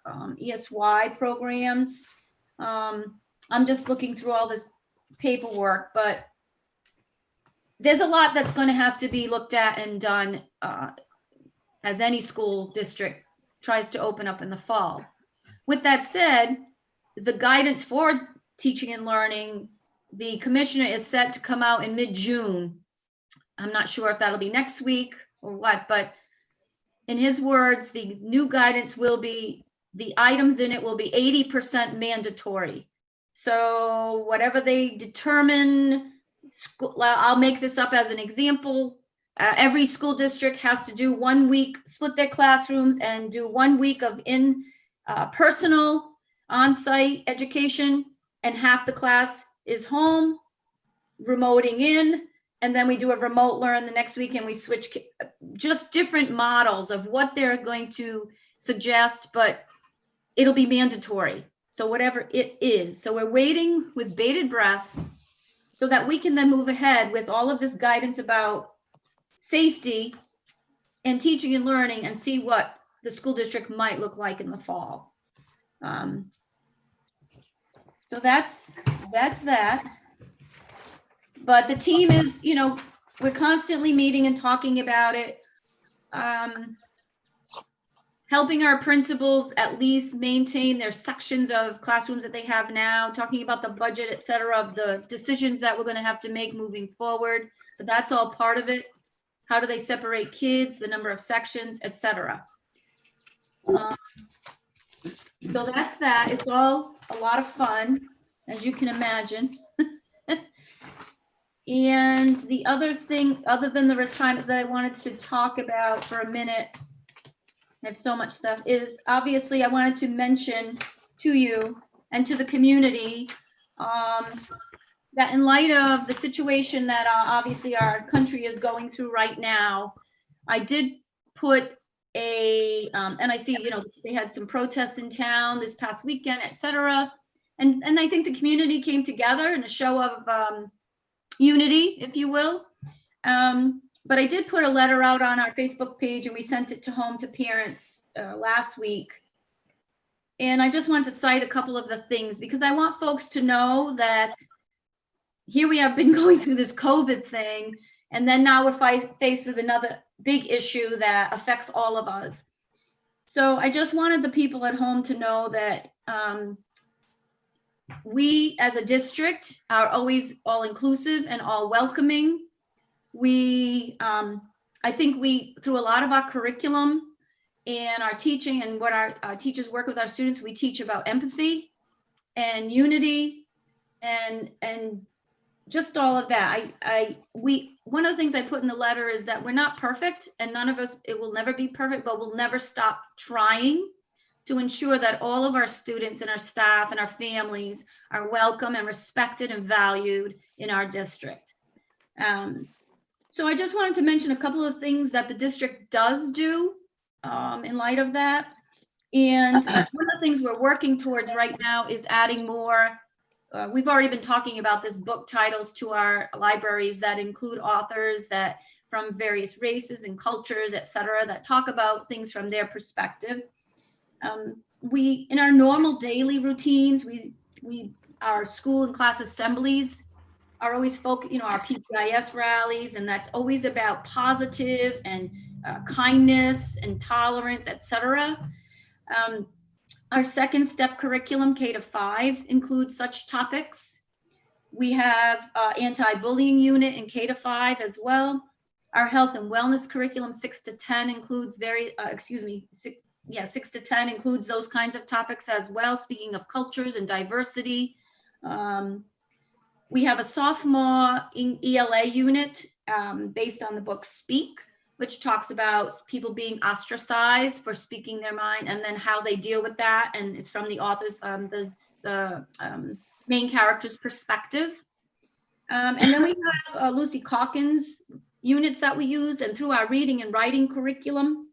ESY programs. I'm just looking through all this paperwork, but there's a lot that's going to have to be looked at and done as any school district tries to open up in the fall. With that said, the guidance for teaching and learning, the commissioner is set to come out in mid-June. I'm not sure if that'll be next week or what, but in his words, the new guidance will be, the items in it will be 80% mandatory. So whatever they determine, I'll make this up as an example. Every school district has to do 1 week, split their classrooms and do 1 week of personal on-site education, and half the class is home, remoting in, and then we do a remote learn the next week and we switch, just different models of what they're going to suggest, but it'll be mandatory. So whatever it is. So we're waiting with bated breath so that we can then move ahead with all of this guidance about safety and teaching and learning and see what the school district might look like in the fall. So that's that. But the team is, you know, we're constantly meeting and talking about it. Helping our principals at least maintain their sections of classrooms that they have now, talking about the budget, et cetera, of the decisions that we're going to have to make moving forward. But that's all part of it. How do they separate kids, the number of sections, et cetera. So that's that. It's all a lot of fun, as you can imagine. And the other thing, other than the retirements that I wanted to talk about for a minute, I have so much stuff, is obviously I wanted to mention to you and to the community that in light of the situation that obviously our country is going through right now, I did put and I see, they had some protests in town this past weekend, et cetera. And I think the community came together in a show of unity, if you will. But I did put a letter out on our Facebook page and we sent it home to parents last week. And I just want to cite a couple of the things because I want folks to know that here we have been going through this COVID thing, and then now we're faced with another big issue that affects all of us. So I just wanted the people at home to know that we as a district are always all inclusive and all welcoming. I think we, through a lot of our curriculum and our teaching and what our teachers work with our students, we teach about empathy and unity and just all of that. One of the things I put in the letter is that we're not perfect, and none of us, it will never be perfect, but we'll never stop trying to ensure that all of our students and our staff and our families are welcome and respected and valued in our district. So I just wanted to mention a couple of things that the district does do in light of that. And one of the things we're working towards right now is adding more. We've already been talking about this, book titles to our libraries that include authors that from various races and cultures, et cetera, that talk about things from their perspective. We, in our normal daily routines, our school and class assemblies are always focused, our PPIS rallies, and that's always about positive and kindness and tolerance, et cetera. Our second step curriculum, K-5, includes such topics. We have anti-bullying unit in K-5 as well. Our health and wellness curriculum, 6 to 10, includes 6 to 10 includes those kinds of topics as well. Speaking of cultures and diversity, we have a sophomore ELA unit based on the book Speak, which talks about people being ostracized for speaking their mind and then how they deal with that. And it's from the author's, the main character's perspective. And then we have Lucy Calkins units that we use, and through our reading and writing curriculum,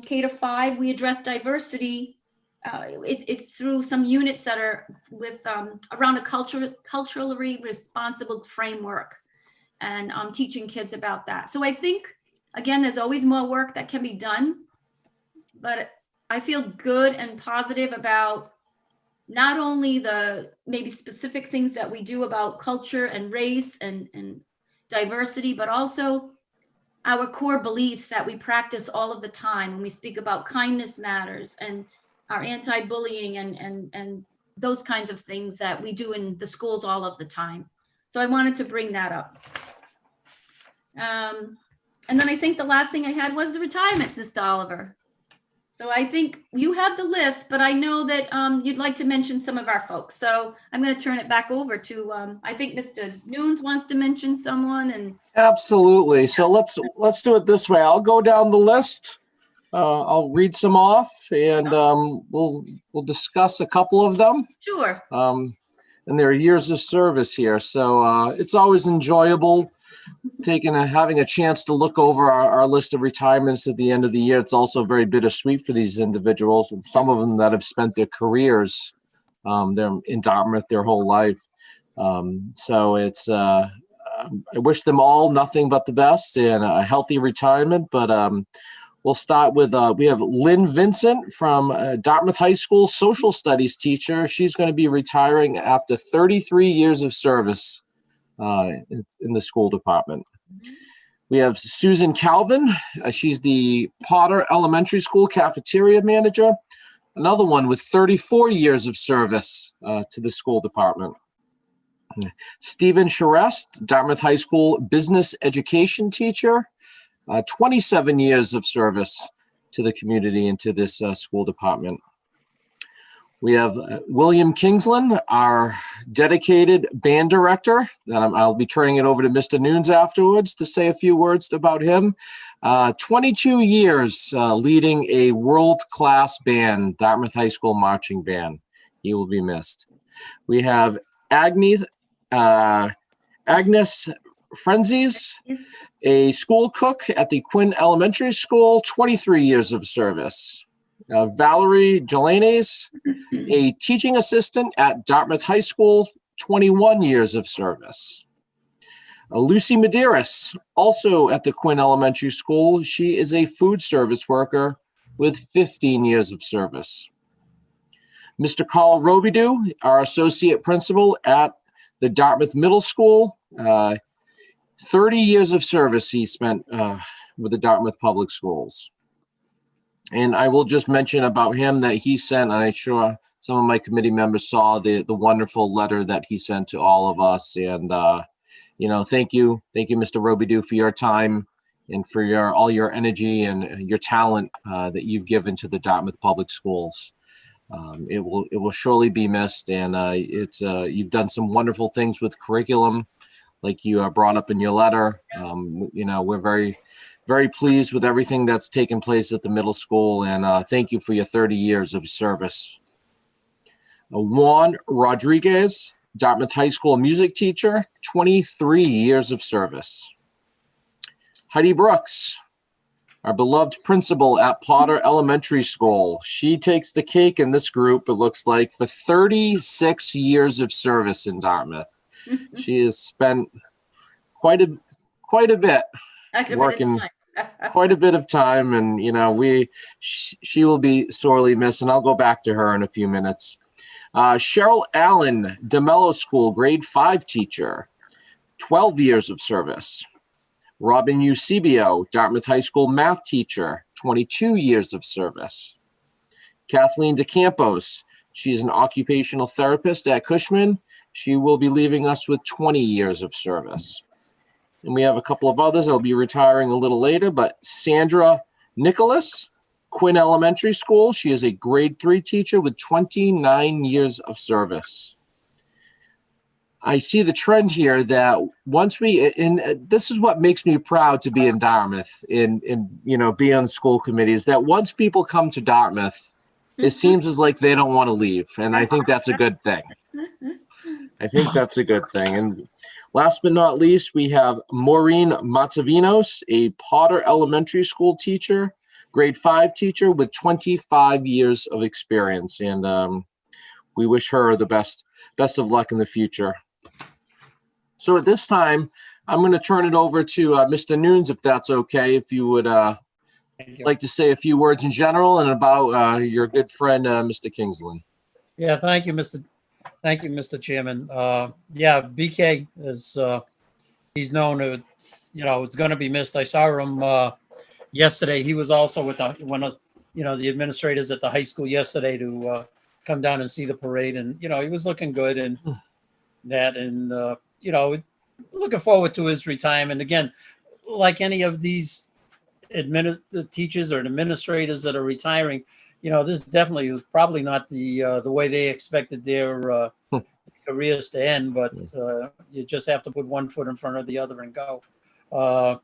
K-5, we address diversity. It's through some units that are with around a culturally responsible framework, and teaching kids about that. So I think, again, there's always more work that can be done, but I feel good and positive about not only the maybe specific things that we do about culture and race and diversity, but also our core beliefs that we practice all of the time when we speak about kindness matters and our anti-bullying and those kinds of things that we do in the schools all of the time. So I wanted to bring that up. And then I think the last thing I had was the retirements, Mr. Oliver. So I think you have the list, but I know that you'd like to mention some of our folks. So I'm going to turn it back over to, I think Mr. Nunes wants to mention someone. And Absolutely. So let's do it this way. I'll go down the list. I'll read some off, and we'll discuss a couple of them. Sure. And there are years of service here, so it's always enjoyable having a chance to look over our list of retirements at the end of the year. It's also very bittersweet for these individuals, and some of them that have spent their careers they're in Dartmouth their whole life. So it's I wish them all nothing but the best and a healthy retirement. But we'll start with we have Lynn Vincent from Dartmouth High School, social studies teacher. She's going to be retiring after 33 years of service in the school department. We have Susan Calvin. She's the Potter Elementary School cafeteria manager. Another one with 34 years of service to the school department. Stephen Charest, Dartmouth High School business education teacher. 27 years of service to the community and to this school department. We have William Kingsland, our dedicated band director. I'll be turning it over to Mr. Nunes afterwards to say a few words about him. 22 years leading a world-class band, Dartmouth High School Marching Band. He will be missed. We have Agnes Frenzies, a school cook at the Quinn Elementary School, 23 years of service. Valerie Jelanes, a teaching assistant at Dartmouth High School, 21 years of service. Lucy Medeiros, also at the Quinn Elementary School. She is a food service worker with 15 years of service. Mr. Carl Robidoux, our associate principal at the Dartmouth Middle School. 30 years of service he spent with the Dartmouth Public Schools. And I will just mention about him that he sent, and I'm sure some of my committee members saw the wonderful letter that he sent to all of us. And, thank you, Mr. Robidoux, for your time and for all your energy and your talent that you've given to the Dartmouth Public Schools. It will surely be missed, and you've done some wonderful things with curriculum, like you brought up in your letter. We're very, very pleased with everything that's taken place at the middle school, and thank you for your 30 years of service. Juan Rodriguez, Dartmouth High School music teacher, 23 years of service. Heidi Brooks, our beloved principal at Potter Elementary School. She takes the cake in this group, it looks like, for 36 years of service in Dartmouth. She has spent quite a bit working, quite a bit of time, and she will be sorely missed, and I'll go back to her in a few minutes. Cheryl Allen, DeMello School, grade 5 teacher, 12 years of service. Robin Eusebio, Dartmouth High School math teacher, 22 years of service. Kathleen DeCampos, she's an occupational therapist at Cushman. She will be leaving us with 20 years of service. And we have a couple of others that'll be retiring a little later, but Sandra Nicholas, Quinn Elementary School. She is a grade 3 teacher with 29 years of service. I see the trend here that once this is what makes me proud to be in Dartmouth and be on the school committee, is that once people come to Dartmouth, it seems as like they don't want to leave. And I think that's a good thing. And last but not least, we have Maureen Matzavinos, a Potter Elementary School teacher, grade 5 teacher with 25 years of experience. And we wish her the best of luck in the future. So at this time, I'm going to turn it over to Mr. Nunes, if that's okay, if you would like to say a few words in general and about your good friend, Mr. Kingsland. Yeah, thank you, Mr. Chairman. BK is he's known to, it's going to be missed. I saw him yesterday. He was also with one of the administrators at the high school yesterday to come down and see the parade, and he was looking good and that, and looking forward to his retirement. Again, like any of these teachers or administrators that are retiring, this definitely was probably not the way they expected their careers to end, but you just have to put one foot in front of the other and go. I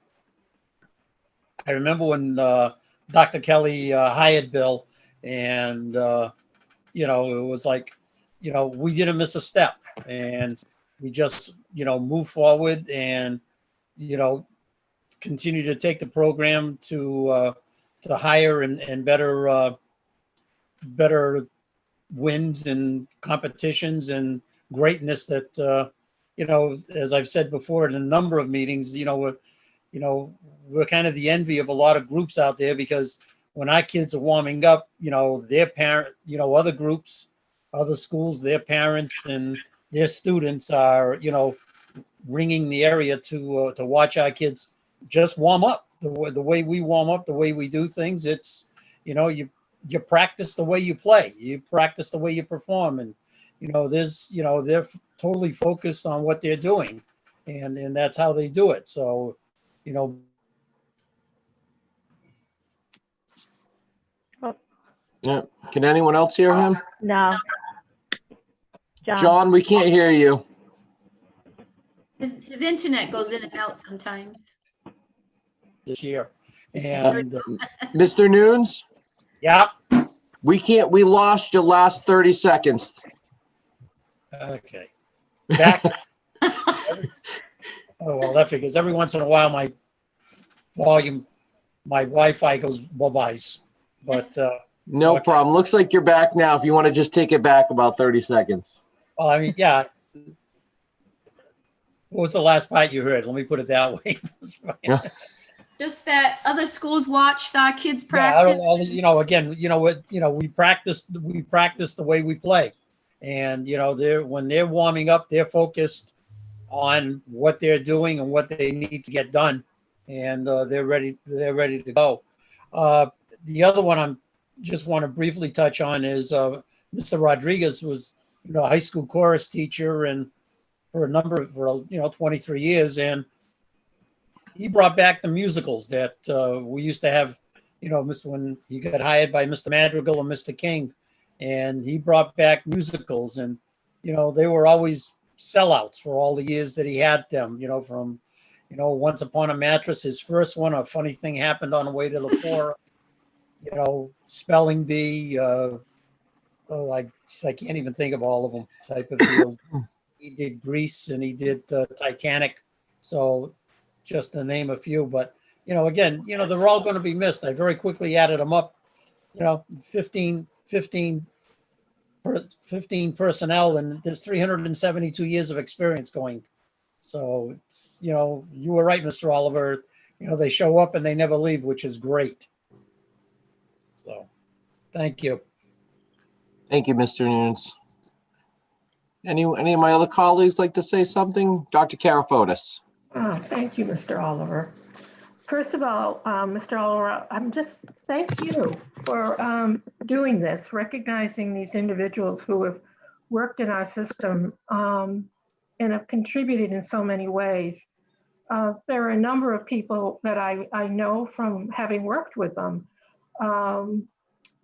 remember when Dr. Kelly hired Bill, and it was like, we didn't miss a step, and we just move forward and continue to take the program to higher and better wins and competitions and greatness that as I've said before in a number of meetings, we're kind of the envy of a lot of groups out there, because when our kids are warming up, their parent, other groups, other schools, their parents and their students are, ringing the area to watch our kids just warm up the way we warm up, the way we do things. It's, you practice the way you play, you practice the way you perform, and they're totally focused on what they're doing, and that's how they do it. So, Yeah. Can anyone else hear him? No. John, we can't hear you. His internet goes in and out sometimes. This year. And, Mr. Nunes, yeah, we lost your last 30 seconds. okay. Back. Oh, well, that figures. Every once in a while, my volume, my Wi-Fi goes bye-byes. But, No Okay. problem. Looks like you're back now. If you want to just take it back about 30 seconds. well, I mean, yeah. What was the last part you heard? Let me put it that way. Just that other schools watched our kids Yeah, I practice. don't, you know, again, you know what, you know, we practice the way we play. And, you know, when they're warming up, they're focused on what they're doing and what they need to get done. And they're ready to go. The other one I'm just want to briefly touch on is Mr. Rodriguez was, you know, a high school chorus teacher and for 23 years. And he brought back the musicals that we used to have, you know, when he got hired by Mr. Madrigal and Mr. King, and he brought back musicals, and, you know, they were always sellouts for all the years that he had them, you know, from, you know, Once Upon a Mattress, his first one, A Funny Thing Happened on the Way to the Forum, you know, Spelling Bee, I can't even think of all of them type of deal. He did Grease and he did Titanic. So just to name a few, but, you know, again, you know, they're all going to be missed. I very quickly added them up, you know, 15 personnel, and there's 372 years of experience going. So it's, you know, you were right, Mr. Oliver, you know, they show up and they never leave, which is great. So thank you. Thank you, Mr. Nunes. Any of my other colleagues like to say something? Dr. Karafotis. Thank you, Mr. Oliver. First of all, Mr. Oliver, thank you for doing this, recognizing these individuals who have worked in our system and have contributed in so many ways. There are a number of people that I know from having worked with them.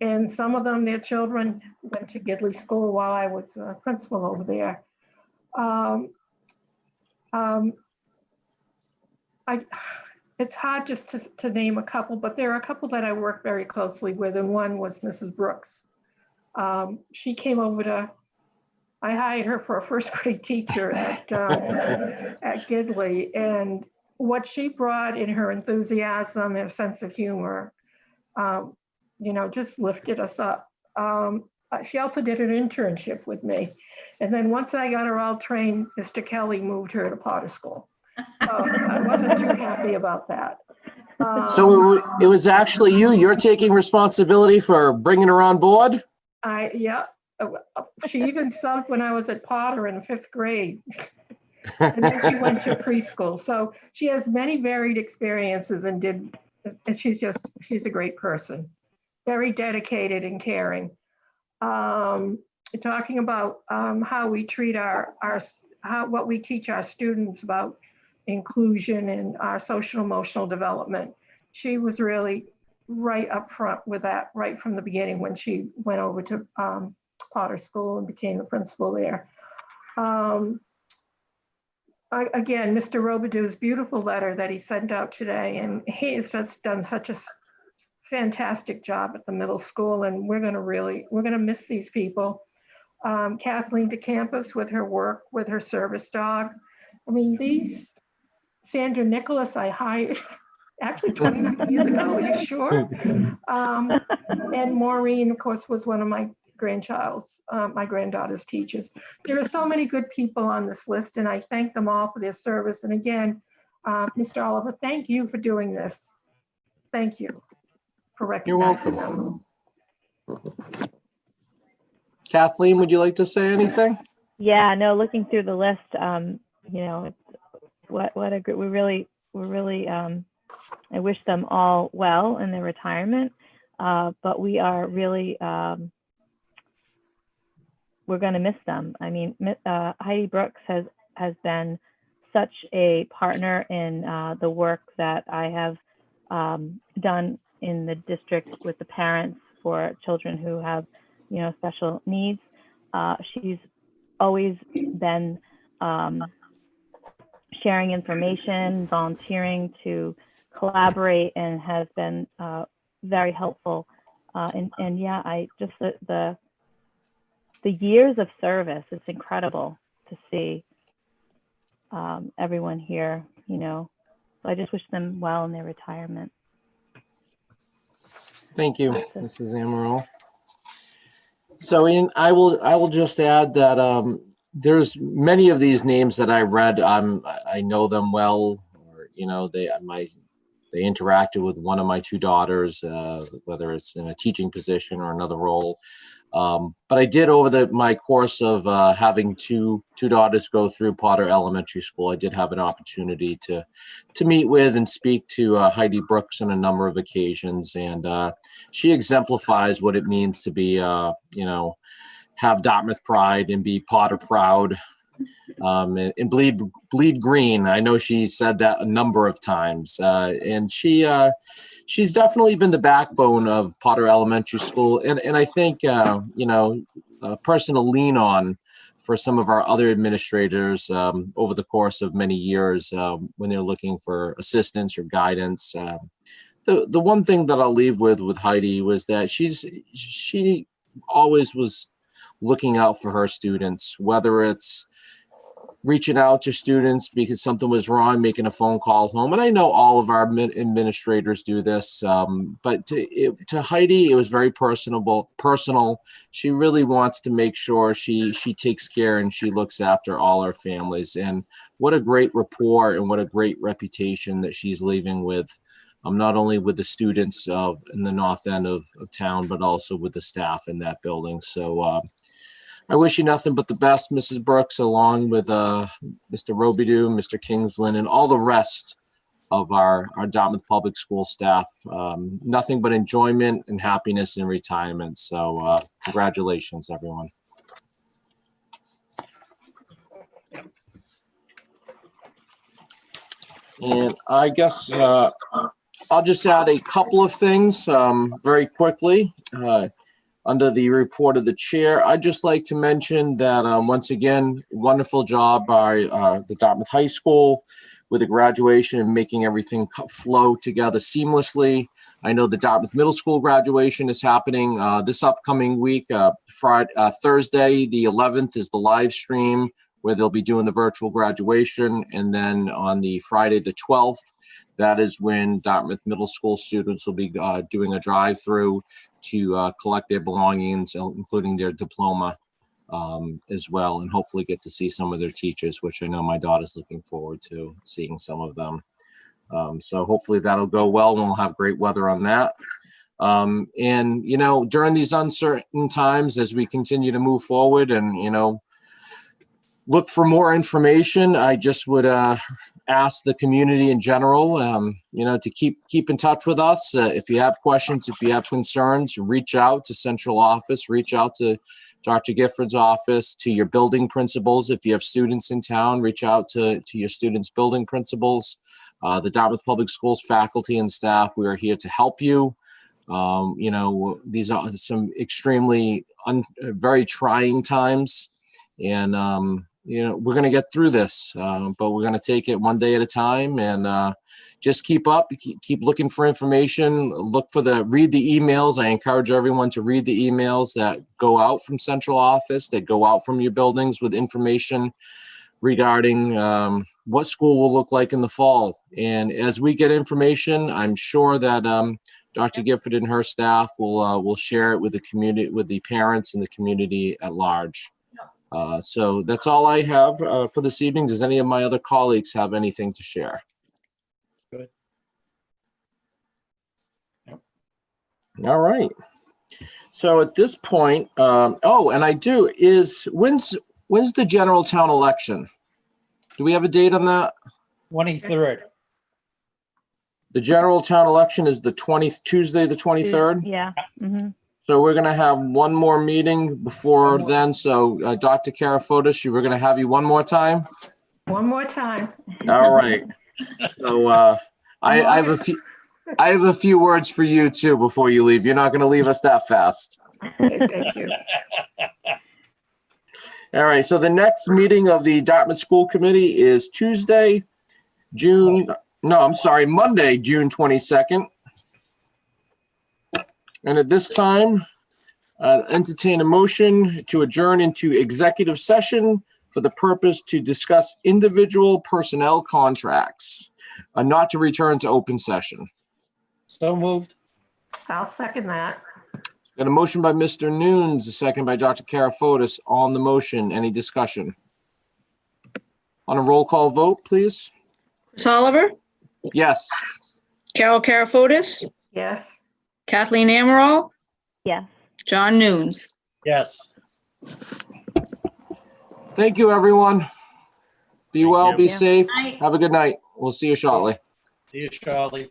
And some of them, their children went to Gidley School while I was principal over there. It's hard just to name a couple, but there are a couple that I work very closely with, and one was Mrs. Brooks. She came over I hired her for a first grade teacher at Gidley, and what she brought in her enthusiasm and sense of humor, you know, just lifted us up. She also did an internship with me. And then once I got her all trained, Mr. Kelly moved her to Potter School. So I wasn't too happy about that. So it was actually you're taking responsibility for bringing her on board? Yeah. She even subbed when I was at Potter in 5th grade. And then she went to preschool. So she has many varied experiences and she's a great person. Very dedicated and caring. Talking about how we treat what we teach our students about inclusion and our social emotional development. She was really right up front with that right from the beginning when she went over to Potter School and became the principal there. Again, Mr. Robidoux' beautiful letter that he sent out today, and he has just done such a fantastic job at the middle school, and we're going to miss these people. Kathleen DeCampus with her work with her service dog. I mean, Sandra Nicholas I hired actually 29 years ago, are you sure? And Maureen, of course, was one of my granddaughter's teachers. There are so many good people on this list, and I thank them all for their service. And again, Mr. Oliver, thank you for doing this. Thank you for recognizing them. Kathleen, would you like to say anything? Yeah, no, looking through the list, you know, it's what a good, we're really, I wish them all well in their retirement, but we are really, we're going to miss them. I mean, Heidi Brooks has been such a partner in the work that I have done in the district with the parents for children who have, special needs. She's always been sharing information, volunteering to collaborate, and has been very helpful. And yeah, I just the years of service, it's incredible to see everyone here, So I just wish them well in their retirement. Thank you, Mrs. Amaral. So I will just add that there's many of these names that I read. I know them well, or they interacted with one of my two daughters, whether it's in a teaching position or another role. But I did, over my course of having two daughters go through Potter Elementary School, I did have an opportunity to meet with and speak to Heidi Brooks on a number of occasions, and she exemplifies what it means to be, have Dartmouth pride and be Potter proud, and bleed green. I know she said that a number of times, and she's definitely been the backbone of Potter Elementary School, and I think a person to lean on for some of our other administrators over the course of many years when they're looking for assistance or guidance. The one thing that I'll leave with Heidi was that she always was looking out for her students, whether it's reaching out to students because something was wrong, making a phone call home. And I know all of our administrators do this, but to Heidi, it was very personal. She really wants to make sure she takes care and she looks after all our families. And what a great rapport and what a great reputation that she's leaving with, not only with the students in the north end of town, but also with the staff in that building. So I wish you nothing but the best, Mrs. Brooks, along with Mr. Robidoux, Mr. Kingsland, and all the rest of our Dartmouth Public School staff. Nothing but enjoyment and happiness in retirement. So congratulations, everyone. And I guess I'll just add a couple of things very quickly. Under the report of the chair, I'd just like to mention that once again, wonderful job by the Dartmouth High School with the graduation and making everything flow together seamlessly. I know the Dartmouth Middle School graduation is happening this upcoming week. Thursday, the 11th, is the live stream where they'll be doing the virtual graduation. And then on the Friday, the 12th, that is when Dartmouth Middle School students will be doing a drive-through to collect their belongings, including their diploma as well, and hopefully get to see some of their teachers, which I know my daughter's looking forward to seeing some of them. So hopefully that'll go well, and we'll have great weather on that. And, during these uncertain times, as we continue to move forward and, look for more information, I just would ask the community in general, to keep in touch with us. If you have questions, if you have concerns, reach out to central office, reach out to Dr. Gifford's office, to your building principals. If you have students in town, reach out to your students' building principals. The Dartmouth Public Schools faculty and staff, we are here to help you. These are some extremely very trying times, and we're going to get through this, but we're going to take it one day at a time, and just keep looking for information, read the emails. I encourage everyone to read the emails that go out from central office, that go out from your buildings with information regarding what school will look like in the fall. And as we get information, I'm sure that Dr. Gifford and her staff will share it with the community, with the parents and the community at large. So that's all I have for this evening. Does any of my other colleagues have anything to share? Good. Yep. All right. So at this point, when's the general town election? Do we have a date on that? 23rd. The general town election is Tuesday, the 23rd? Yeah. Mm-hmm. So we're going to have one more meeting before then. So Dr. Karafotis, we're going to have you one more time? One more time. All right. So I have a few. I have a few words for you too before you leave. You're not going to leave us that fast. Thank you. All right, so the next meeting of the Dartmouth School Committee is Monday, June 22nd. And at this time, entertain a motion to adjourn into executive session for the purpose to discuss individual personnel contracts, not to return to open session. So moved. I'll second that. Got a motion by Mr. Nunes, a second by Dr. Karafotis. On the motion, any discussion? On a roll call vote, please. Chris Oliver, Yes. Carol Karafotis, Yes. Kathleen Amaral, Yes. John Nunes. Yes. Thank you, everyone. Be well, you. be Yeah. safe. Night. Have a good night. We'll see you shortly. See you, Charlie.